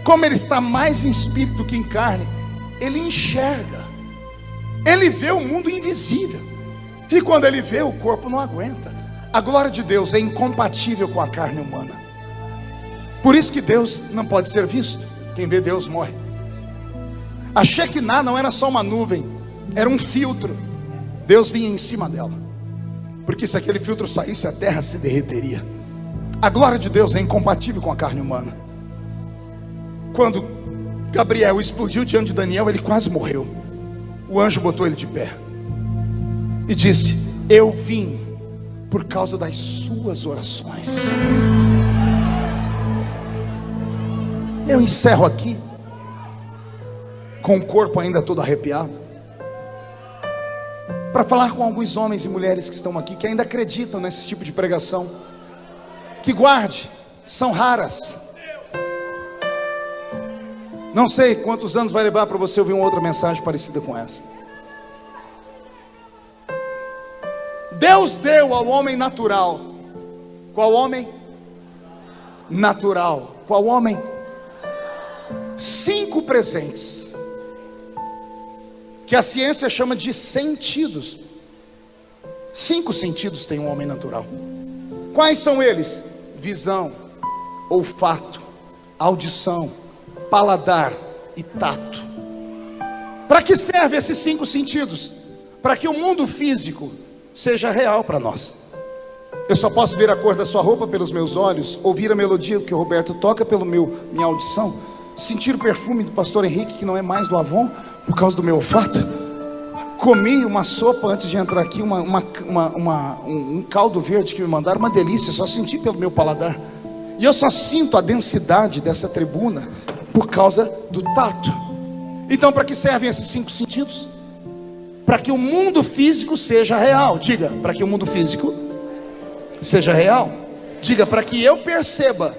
Como ele está mais em espírito do que em carne, ele enxerga. Ele vê o mundo invisível. E quando ele vê, o corpo não aguenta. A glória de Deus é incompatível com a carne humana. Por isso que Deus não pode ser visto. Quem vê Deus morre. A Shekinah não era só uma nuvem, era um filtro. Deus vinha em cima dela, porque se aquele filtro saísse, a terra se derreteria. A glória de Deus é incompatível com a carne humana. Quando Gabriel explodiu diante de Daniel, ele quase morreu. O anjo botou ele de pé e disse: eu vim por causa das suas orações. Eu encerro aqui com o corpo ainda todo arrepiado, para falar com alguns homens e mulheres que estão aqui, que ainda acreditam nesse tipo de pregação. Que guarde, são raras. Não sei quantos anos vai levar para você ouvir uma outra mensagem parecida com essa. Deus deu ao homem natural. Qual homem? Natural. Qual homem? 5 presentes, que a ciência chama de sentidos. 5 sentidos tem um homem natural. Quais são eles? Visão, olfato, audição, paladar e tato. Para que servem esses 5 sentidos? Para que o mundo físico seja real para nós. Eu só posso ver a cor da sua roupa pelos meus olhos, ouvir a melodia que o Roberto toca pelo minha audição, sentir o perfume do pastor Henrique, que não é mais do Avon, por causa do meu olfato. Comi uma sopa antes de entrar aqui, um caldo verde que me mandaram, uma delícia, só senti pelo meu paladar. E eu só sinto a densidade dessa tribuna por causa do tato. Então, para que servem esses 5 sentidos? Para que o mundo físico seja real. Diga, para que o mundo físico seja real. Diga, para que eu perceba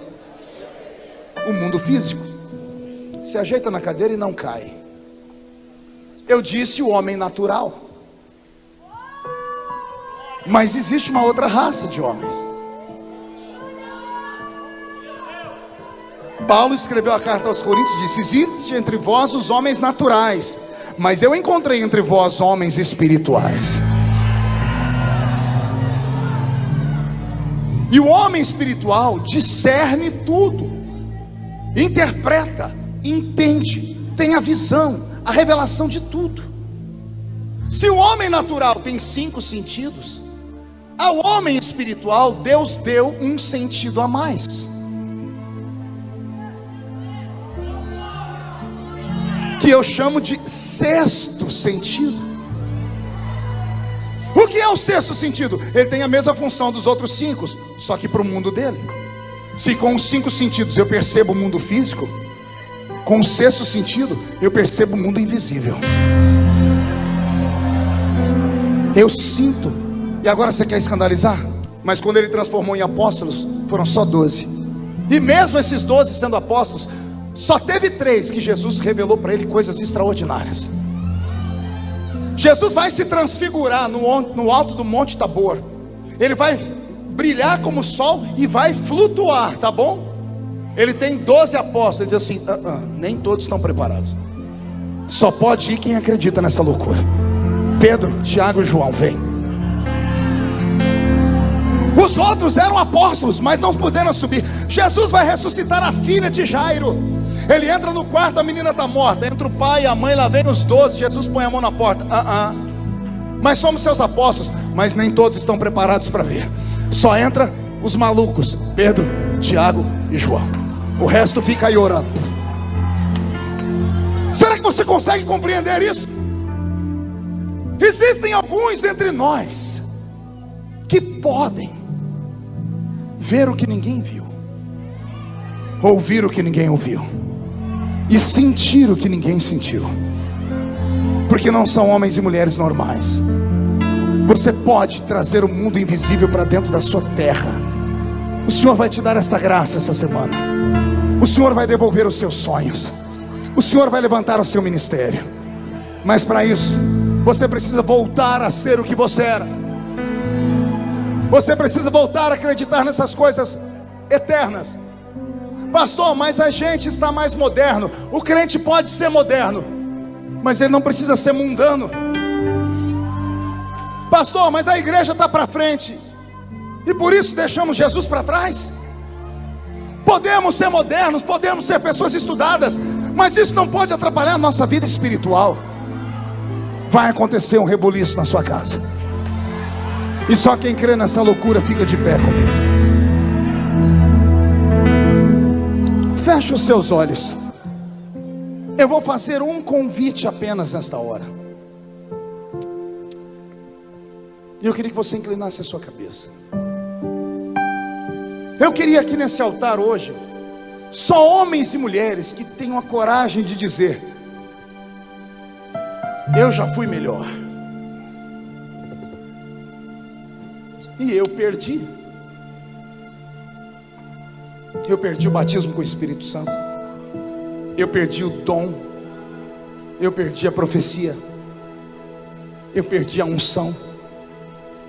o mundo físico. Se ajeita na cadeira e não cai. Eu disse o homem natural. Mas existe uma outra raça de homens. Paulo escreveu a carta aos Coríntios e disse: existe entre vós os homens naturais, mas eu encontrei entre vós homens espirituais. E o homem espiritual discerne tudo, interpreta, entende, tem a visão, a revelação de tudo. Se o homem natural tem 5 sentidos, ao homem espiritual Deus deu um sentido a mais, que eu chamo de sexto sentido. O que é o sexto sentido? Ele tem a mesma função dos outros 5, só que para o mundo dele. Se com os 5 sentidos eu percebo o mundo físico, com o sexto sentido eu percebo o mundo invisível. Eu sinto. E agora você quer escandalizar? Mas quando ele transformou em apóstolos, foram só 12. E mesmo esses 12 sendo apóstolos, só teve 3 que Jesus revelou para ele coisas extraordinárias. Jesus vai se transfigurar no alto do Monte Tabor. Ele vai brilhar como o sol e vai flutuar, tá bom? Ele tem 12 apóstolos. Ele diz assim: nem todos estão preparados. Só pode ir quem acredita nessa loucura. Pedro, Tiago e João, vem. Os outros eram apóstolos, mas não puderam subir. Jesus vai ressuscitar a filha de Jairo. Ele entra no quarto, a menina está morta. Entra o pai e a mãe, lá vem os 12. Jesus põe a mão na porta. Mas somos seus apóstolos, mas nem todos estão preparados para ver. Só entra os malucos, Pedro, Tiago e João. O resto fica aí orando. Será que você consegue compreender isso? Existem alguns entre nós que podem ver o que ninguém viu, ouvir o que ninguém ouviu e sentir o que ninguém sentiu, porque não são homens e mulheres normais. Você pode trazer o mundo invisível para dentro da sua terra. O Senhor vai te dar esta graça essa semana. O Senhor vai devolver os seus sonhos. O Senhor vai levantar o seu ministério. Mas para isso, você precisa voltar a ser o que você era. Você precisa voltar a acreditar nessas coisas eternas. Pastor, mas a gente está mais moderno. O crente pode ser moderno, mas ele não precisa ser mundano. Pastor, mas a igreja está para frente e por isso deixamos Jesus para trás. Podemos ser modernos, podemos ser pessoas estudadas, mas isso não pode atrapalhar a nossa vida espiritual. Vai acontecer um rebuliço na sua casa, e só quem crê nessa loucura fica de pé comigo. Feche os seus olhos. Eu vou fazer um convite apenas nesta hora, e eu queria que você inclinasse a sua cabeça. Eu queria aqui nesse altar hoje só homens e mulheres que tenham a coragem de dizer: eu já fui melhor, e eu perdi o batismo com o Espírito Santo, eu perdi o dom, eu perdi a profecia, eu perdi a unção.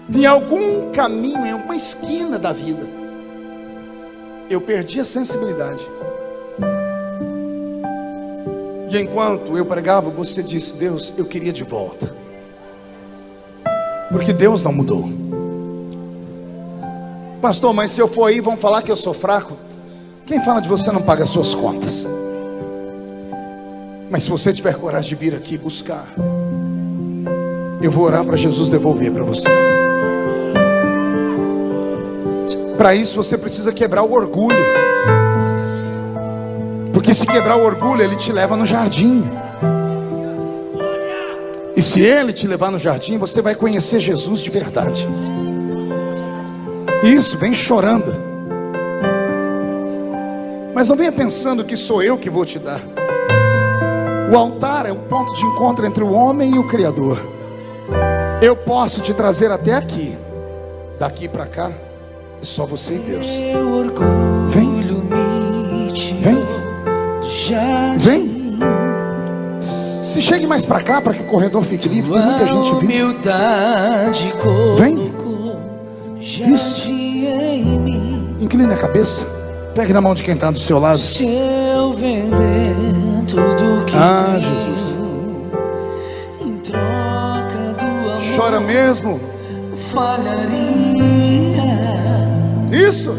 Em algum caminho, em alguma esquina da vida, eu perdi a sensibilidade. E enquanto eu pregava, você disse: Deus, eu queria de volta. Porque Deus não mudou. Pastor, mas se eu for aí, vão falar que eu sou fraco. Quem fala de você não paga as suas contas. Mas se você tiver coragem de vir aqui buscar, eu vou orar para Jesus devolver para você. Para isso você precisa quebrar o orgulho, porque se quebrar o orgulho, ele te leva no jardim. E se ele te levar no jardim, você vai conhecer Jesus de verdade. Isso, vem chorando, mas não venha pensando que sou eu que vou te dar. O altar é o ponto de encontro entre o homem e o Criador. Eu posso te trazer até aqui, daqui para cá é só você e Deus. Vem, vem, vem. Se chegue mais para cá, para que o corredor fique livre. Tem muita gente vindo. Vem. Isso. Incline a cabeça. Pegue na mão de quem está do seu lado. Se eu vender tudo que tenho, Jesus. em troca do amor, Chora mesmo. falharia. Isso.